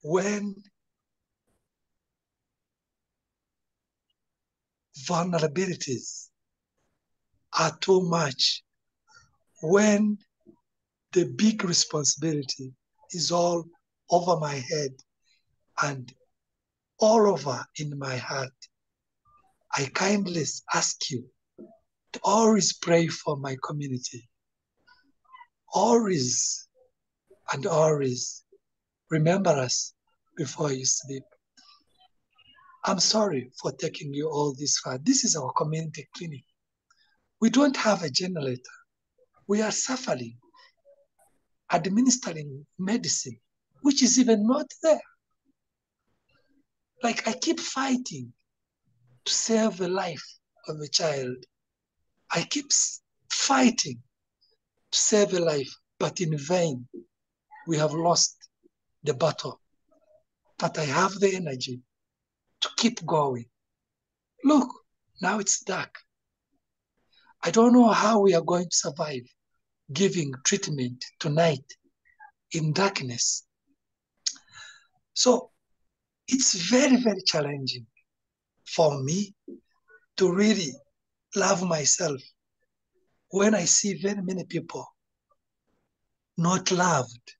when vulnerabilities are too much, when the big responsibility is all over my head and all over in my heart? I kindly ask you to always pray for my community. Always and always remember us before you sleep. I'm sorry for taking you all this far. This is our community clinic. We don't have a generator. We are suffering, administering medicine, which is even not there. Like I keep fighting to save the life of a child. I keep fighting to save a life, but in vain. We have lost the battle. But I have the energy to keep going. Look, now it's dark. I don't know how we are going to survive giving treatment tonight in darkness. So it's very, very challenging for me to really love myself when I see very many people not loved,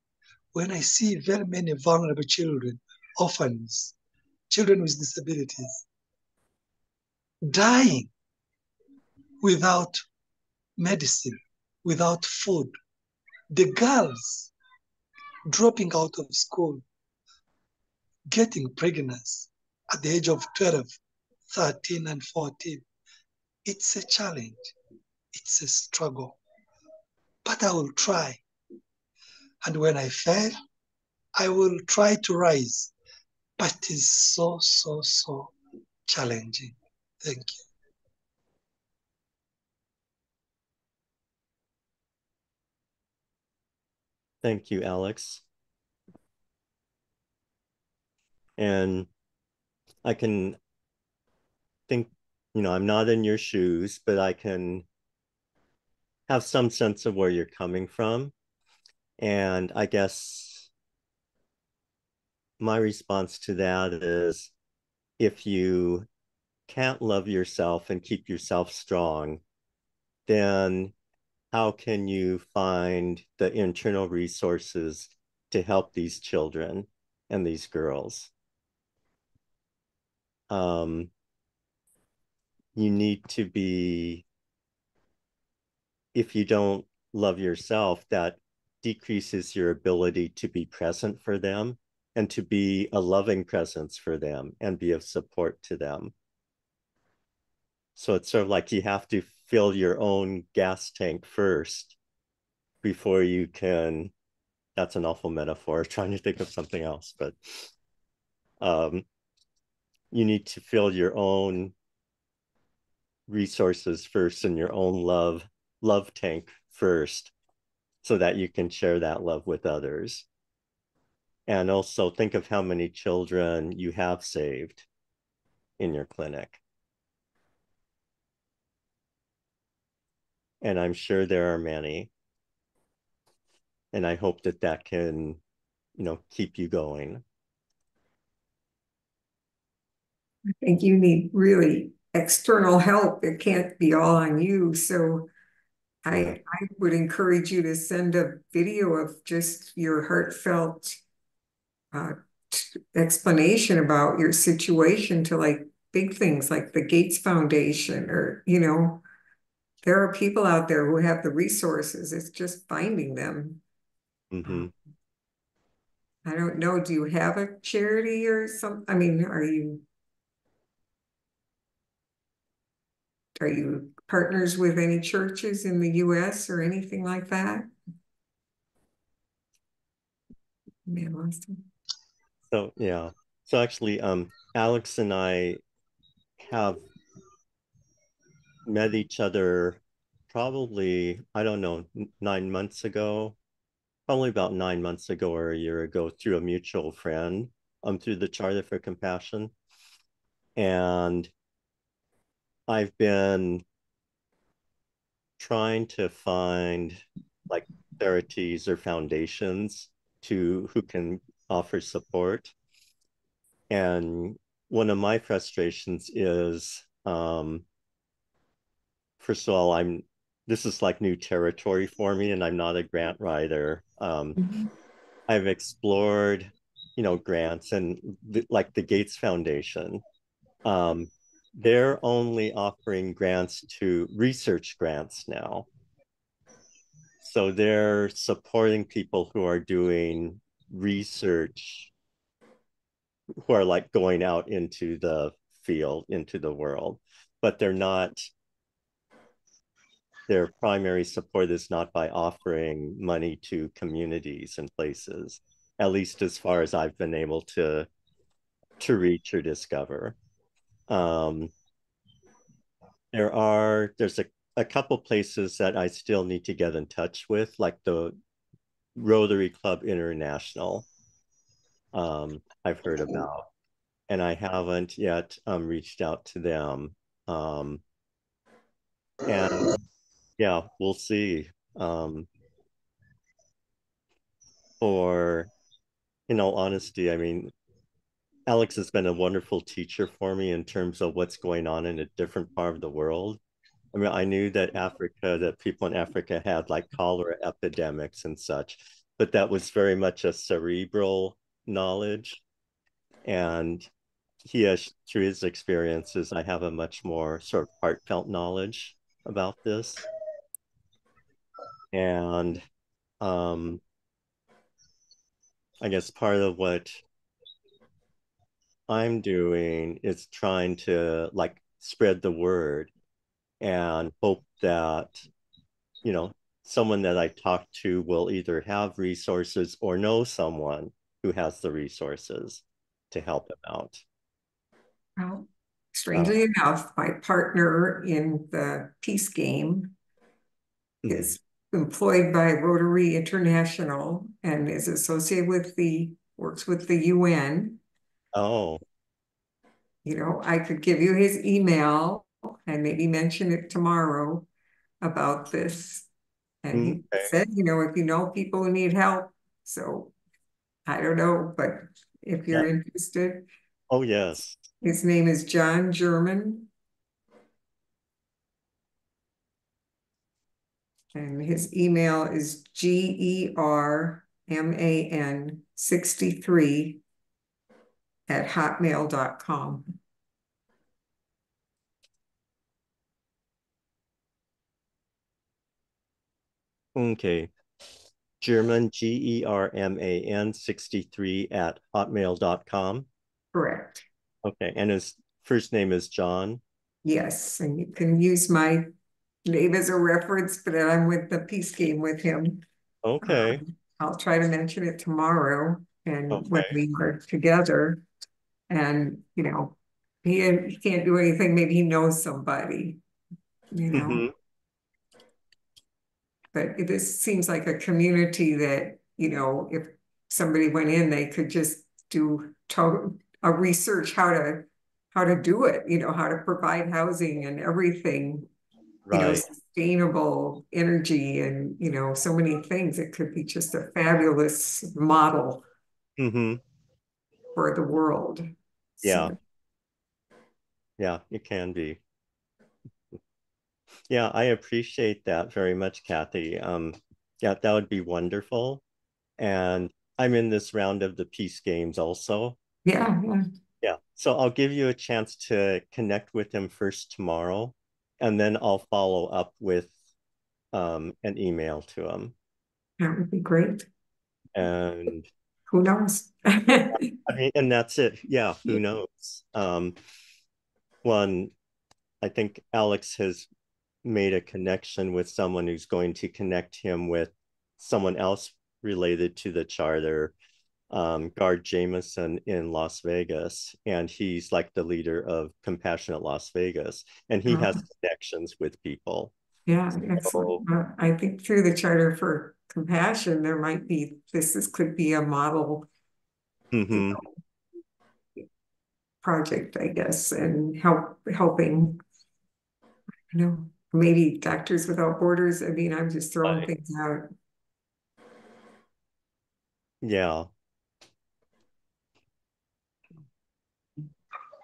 when I see very many vulnerable children, orphans, children with disabilities, dying without medicine, without food, the girls dropping out of school, getting pregnant at the age of 12, 13, and 14. It's a challenge. It's a struggle. But I will try. And when I fail, I will try to rise, but it's so, so, so challenging. Thank you. Thank you, Alex. And I can think, I'm not in your shoes, but I can have some sense of where you're coming from. And I guess my response to that is, if you can't love yourself and keep yourself strong, then how can you find the internal resources to help these children and these girls? You need to be, if you don't love yourself, that decreases your ability to be present for them and to be a loving presence for them and be of support to them. So it's sort of like you have to fill your own gas tank first before you can, that's an awful metaphor, trying to think of something else, but you need to fill your own resources first and your own love tank first so that you can share that love with others. And also think of how many children you have saved in your clinic. And I'm sure there are many. And I hope that that can, keep you going. I think you need really external help. It can't be all on you. So I would encourage you to send a video of just your heartfelt explanation about your situation to like big things like the Gates Foundation, or, there are people out there who have the resources. It's just finding them. Mm-hmm. I don't know. Do you have a charity or something? I mean, are you partners with any churches in the US or anything like that? So yeah. So actually, Alex and I have met each other probably, I don't know, 9 months ago, probably about 9 months ago or a year ago, through a mutual friend, through the Charter for Compassion. And I've been trying to find like charities or foundations who can offer support. And one of my frustrations is, first of all, this is like new territory for me, and I'm not a grant writer. I've explored, grants, and like the Gates Foundation. They're only offering grants to research grants now. So they're supporting people who are doing research, who are like going out into the field, into the world, but their primary support is not by offering money to communities and places, at least as far as I've been able to reach or discover. There's a couple places that I still need to get in touch with, like the Rotary Club International, I've heard about, and I haven't yet reached out to them. And yeah, we'll see. For, in all honesty, I mean, Alex has been a wonderful teacher for me in terms of what's going on in a different part of the world. I mean, I knew that people in Africa had like cholera epidemics and such, but that was very much a cerebral knowledge. And he has, through his experiences, I have a much more sort of heartfelt knowledge about this. And I guess part of what I'm doing is trying to like spread the word and hope that, someone that I talk to will either have resources or know someone who has the resources to help him out. Well, strangely enough, my partner in the peace game is employed by Rotary International and is associated with works with the UN. Oh. You know, I could give you his email and maybe mention it tomorrow about this. And he said, you know, if you know people who need help, so I don't know, but if you're interested. Oh, yes. His name is John German. And his email is GERMAN63@hotmail.com. Okay. German, GERMAN 63@hotmail.com. Correct. Okay. And his first name is John. Yes. And you can use my name as a reference, but I'm with the peace game with him. Okay. I'll try to mention it tomorrow and when we are together. And, you know, he can't do anything. Maybe he knows somebody, you know. But this seems like a community that, you know, if somebody went in, they could just do a research how to do it, you know, how to provide housing and everything, you know, sustainable energy and, you know, so many things. It could be just a fabulous model for the world. Yeah. So. Yeah, it can be. Yeah, I appreciate that very much, Kathy. Yeah, that would be wonderful. And I'm in this round of the peace games also. Yeah. Yeah. So I'll give you a chance to connect with him first tomorrow, and then I'll follow up with an email to him. That would be great. And who knows? I mean, and that's it. Yeah, who knows? One, I think Alex has made a connection with someone who's going to connect him with someone else related to the charter, Guard Jameson in Las Vegas. And he's like the leader of Compassionate Las Vegas. And he has connections with people. Yeah, excellent. I think through the Charter for Compassion, there might be, could be a model project, I guess, and helping, you know, maybe Doctors Without Borders. I mean, I'm just throwing things out. Yeah.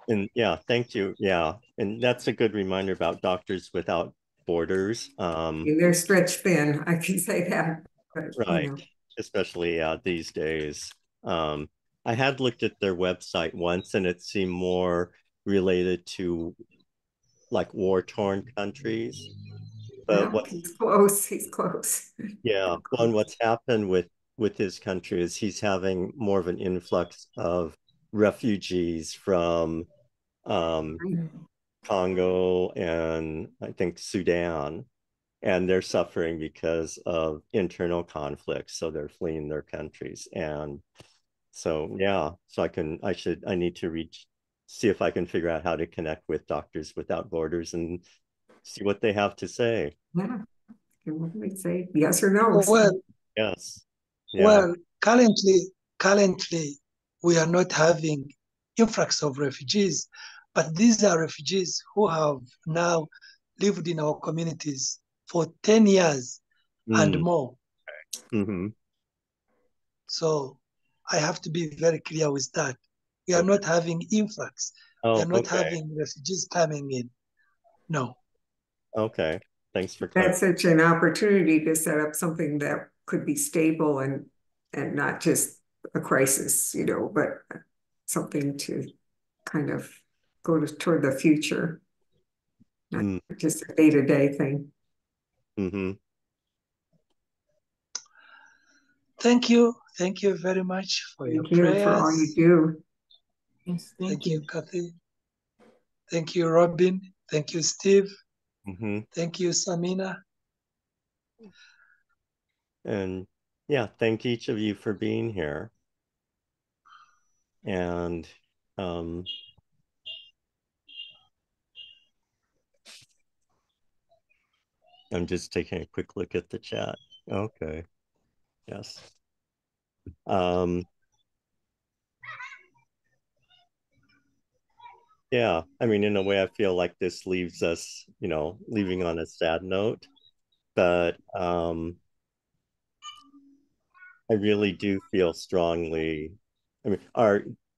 And yeah, thank you. Yeah. And that's a good reminder about Doctors Without Borders. They're stretched thin, I can say that. But, right. You know. Especially these days. I had looked at their website once and it seemed more related to like war-torn countries. But no, he's close. Yeah, well, and what's happened with his country is he's having more of an influx of refugees from Congo and I think Sudan, and they're suffering because of internal conflicts, so they're fleeing their countries. And so yeah, so I need to see if I can figure out how to connect with Doctors Without Borders and see what they have to say. Yeah, we say yes or no. Well, yes. Yeah. Well, currently we are not having influx of refugees, but these are refugees who have now lived in our communities for 10 years and more. So I have to be very clear with that. We are not having influx. We are not having refugees coming in. No. Okay. Thanks for That's such an opportunity to set up something that could be stable and not just a crisis, you know, but something to kind of go toward the future, not just a day-to-day thing. Thank you. Thank you very much for your prayers. For all you do. Yes, thank you, Kathy. Thank you, Robin. Thank you, Steve. Thank you, Samina. And yeah, thank each of you for being here. And I'm just taking a quick look at the chat. Okay. Yes. Yeah, I mean, in a way, I feel like this leaves us, leaving on a sad note, but I really do feel strongly. I mean,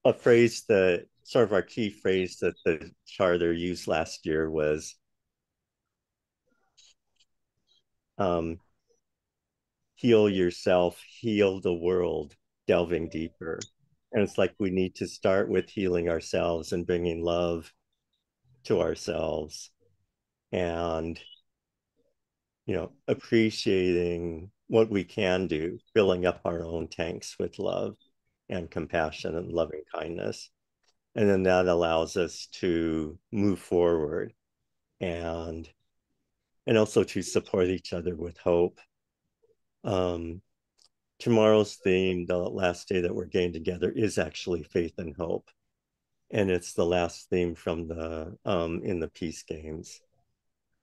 a phrase that sort of our key phrase that the charter used last year was heal yourself, heal the world, delving deeper. And it's like we need to start with healing ourselves and bringing love to ourselves and, appreciating what we can do, filling up our own tanks with love and compassion and loving kindness. And then that allows us to move forward and also to support each other with hope. Tomorrow's theme, the last day that we're getting together, is actually faith and hope. And it's the last theme from the in the Peace Games.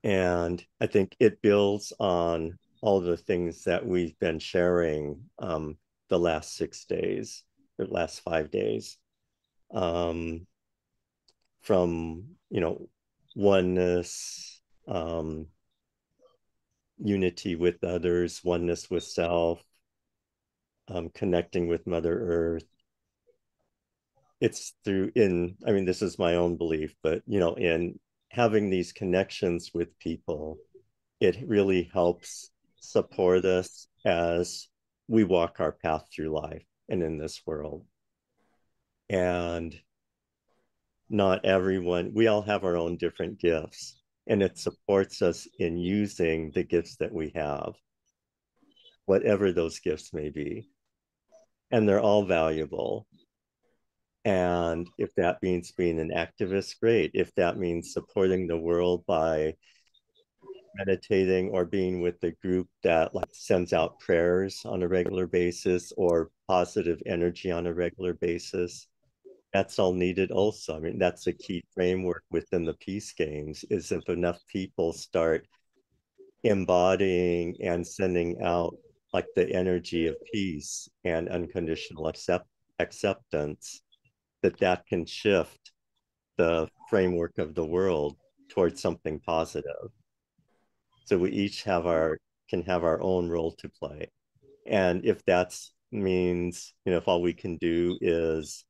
And I think it builds on all the things that we've been sharing the last 6 days, or last 5 days. From, oneness, unity with others, oneness with self, connecting with Mother Earth. It's I mean, this is my own belief, but, in having these connections with people, it really helps support us as we walk our path through life and in this world. And not everyone, we all have our own different gifts, and it supports us in using the gifts that we have, whatever those gifts may be. And they're all valuable. And if that means being an activist, great. If that means supporting the world by meditating or being with the group that like sends out prayers on a regular basis or positive energy on a regular basis, that's all needed also. I mean, that's a key framework within the Peace Games, is if enough people start embodying and sending out like the energy of peace and unconditional acceptance, that can shift the framework of the world towards something positive. So we each can have our own role to play. And if that means, if all we can do is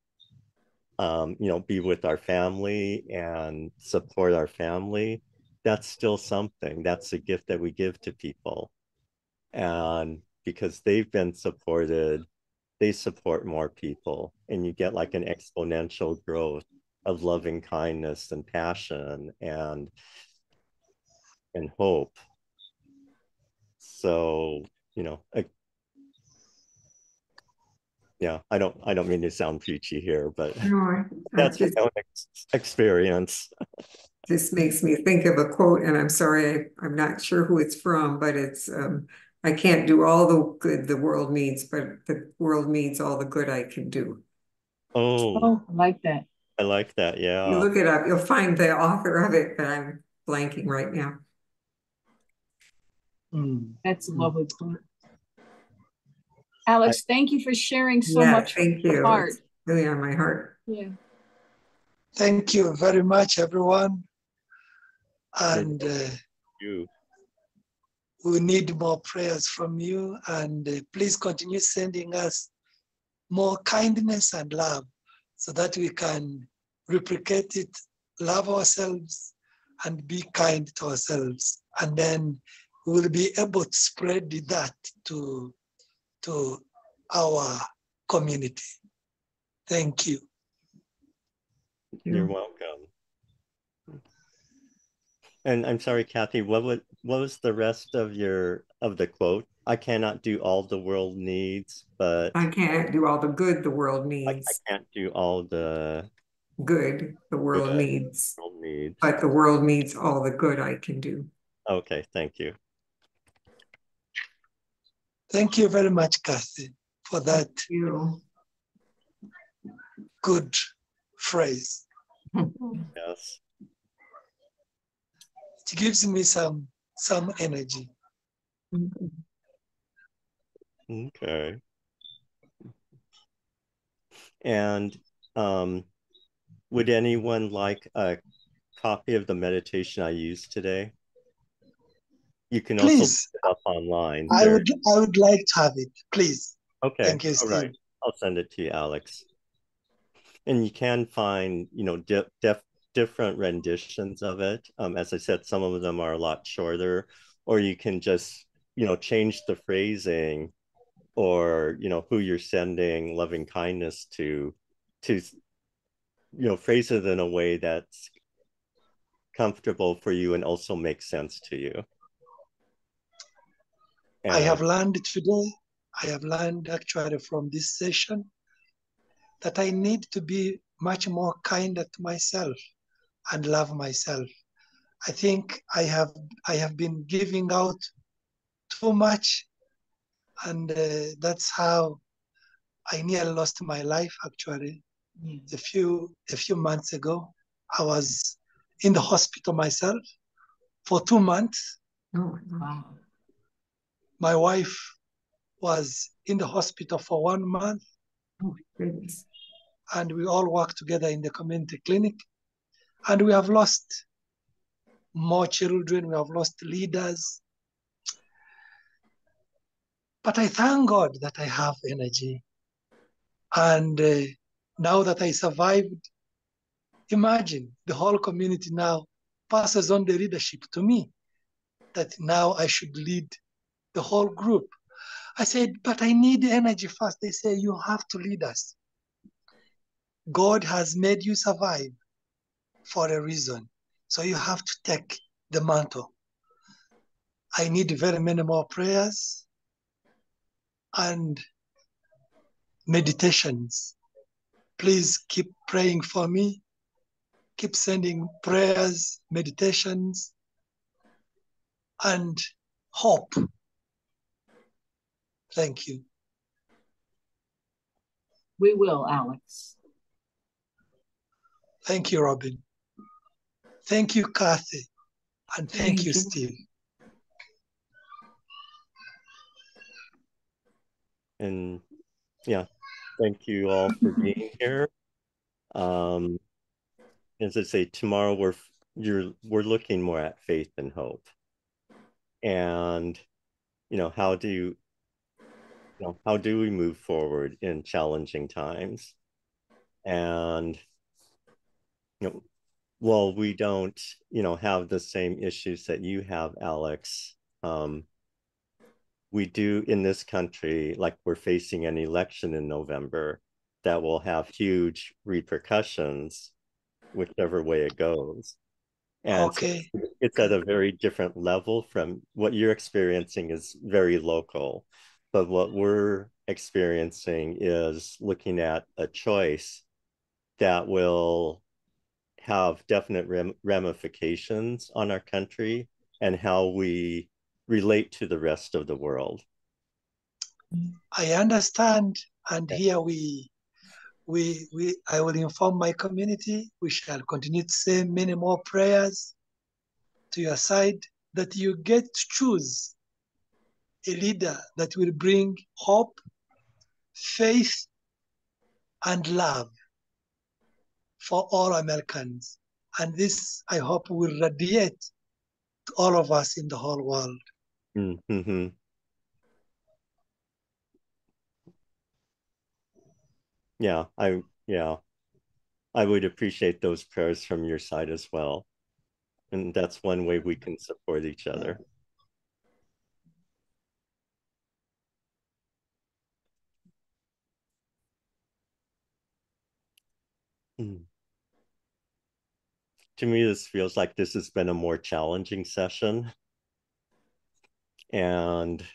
be with our family and support our family, that's still something. That's a gift that we give to people. And because they've been supported, they support more people. And you get like an exponential growth of loving kindness and passion and hope. So, yeah, I don't mean to sound preachy here, but No, that's my own experience. This makes me think of a quote, and I'm sorry, I'm not sure who it's from, but it's, I can't do all the good the world needs, but the world needs all the good I can do. Oh, I like that. I like that. Yeah. You look it up, you'll find the author of it, but I'm blanking right now. That's a lovely quote. Alex, thank you for sharing so much. Thank you. Heart. It's really on my heart. Yeah. Thank you very much, everyone. And we need more prayers from you. And please continue sending us more kindness and love so that we can replicate it, love ourselves, and be kind to ourselves. And then we will be able to spread that to our community. Thank you. You're welcome. And I'm sorry, Kathy, what was the rest of the quote? I cannot do all the world needs, but I can't do all the good the world needs. I can't do all the good the world needs. But the world needs all the good I can do. Okay, thank you. Thank you very much, Kathy, for that. Thank you. good phrase. Yes. It gives me some energy. Okay. And would anyone like a copy of the meditation I used today? You can also look Please, it up online. I would like to have it, please. Okay. Thank you, All Steve. right. I'll send it to you, Alex. And you can find, different renditions of it. As I said, some of them are a lot shorter, or you can just, change the phrasing or, who you're sending loving kindness to, phrase it in a way that's comfortable for you and also makes sense to you. And I have learned today, I have learned actually from this session that I need to be much more kinder to myself and love myself. I think I have been giving out too much, and that's how I nearly lost my life. Actually, a few months ago, I was in the hospital myself for 2 months. Oh, Wow. My wife was in the hospital for 1 month, oh my goodness. and we all worked together in the community clinic. And we have lost more children, we have lost leaders. But I thank God that I have energy. And now that I survived, imagine the whole community now passes on the leadership to me, that now I should lead the whole group. I said, but I need energy first. They say, you have to lead us. God has made you survive for a reason. So you have to take the mantle. I need very many more prayers and meditations. Please keep praying for me. Keep sending prayers, meditations, and hope. Thank you. We will, Alex. Thank you, Robin. Thank you, Kathy. And thank you, Steve. And yeah, thank you all for being here. As I say, tomorrow we're looking more at faith and hope. And how do we move forward in challenging times? And well, we don't, have the same issues that you have, Alex. We do in this country, like we're facing an election in November that will have huge repercussions, whichever way it goes. And Okay. so it's at a very different level from what you're experiencing is very local. But what we're experiencing is looking at a choice that will have definite ramifications on our country and how we relate to the rest of the world. I understand, and here I will inform my community. We shall continue to say many more prayers to your side, that you get to choose a leader that will bring hope, faith, and love for all Americans. And this, I hope, will radiate to all of us in the whole world. Mm-hmm. Yeah, I would appreciate those prayers from your side as well. And that's one way we can support each other. To me, this feels like this has been a more challenging session. And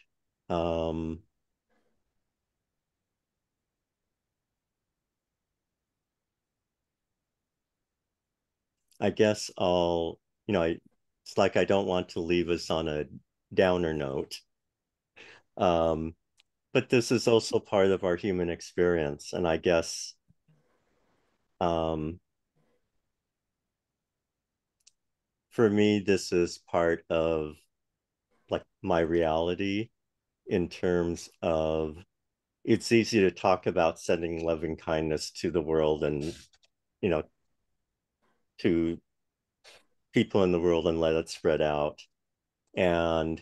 I guess it's like I don't want to leave us on a downer note. But this is also part of our human experience. And I guess for me, this is part of like my reality in terms of it's easy to talk about sending loving kindness to the world and, you know, to people in the world and let it spread out. And,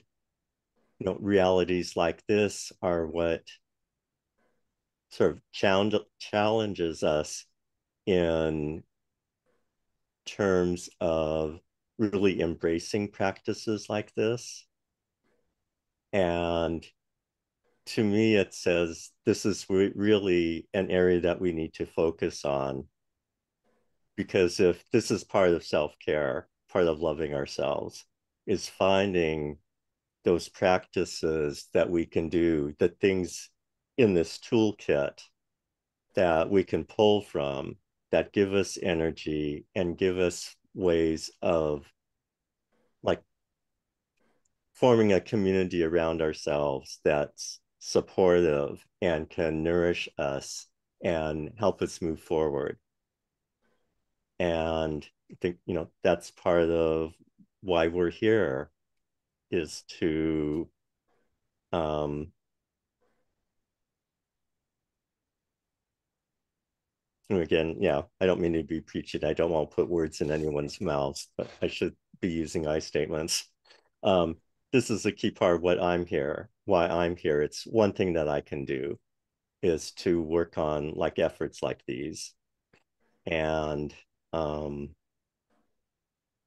you know, realities like this are what sort of challenges us in terms of really embracing practices like this. And to me, it says this is really an area that we need to focus on. Because if this is part of self-care, part of loving ourselves, is finding those practices that we can do, the things in this toolkit that we can pull from that give us energy and give us ways of like forming a community around ourselves that's supportive and can nourish us and help us move forward. And I think, you know, that's part of why we're here is to again, yeah, I don't mean to be preaching. I don't want to put words in anyone's mouths, but I should be using I statements. This is a key part of what I'm here, why I'm here. It's one thing that I can do is to work on like efforts like these. And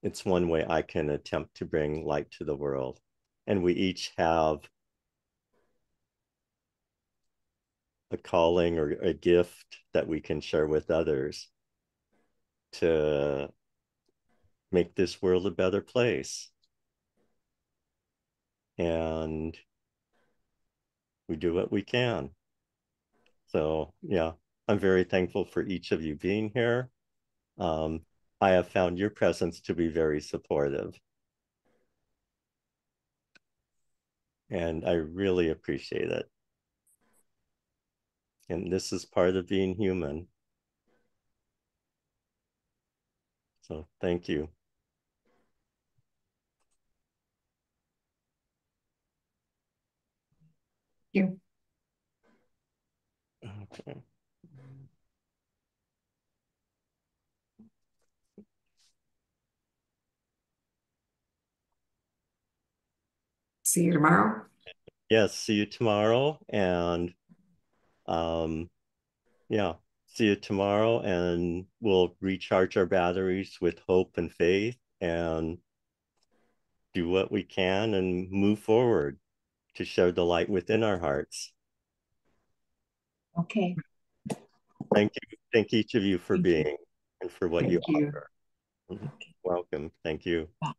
it's one way I can attempt to bring light to the world. And we each have a calling or a gift that we can share with others to make this world a better place. And we do what we can. So yeah, I'm very thankful for each of you being here. I have found your presence to be very supportive. And I really appreciate it. And this is part of being human. So thank you. Thank you. Okay. See you tomorrow. Yes, see you tomorrow. And yeah, see you tomorrow. And we'll recharge our batteries with hope and faith and do what we can and move forward to share the light within our hearts. Okay. Thank you. Thank each of you for being and for what you Thank you. offer. Welcome. Thank you. Bye.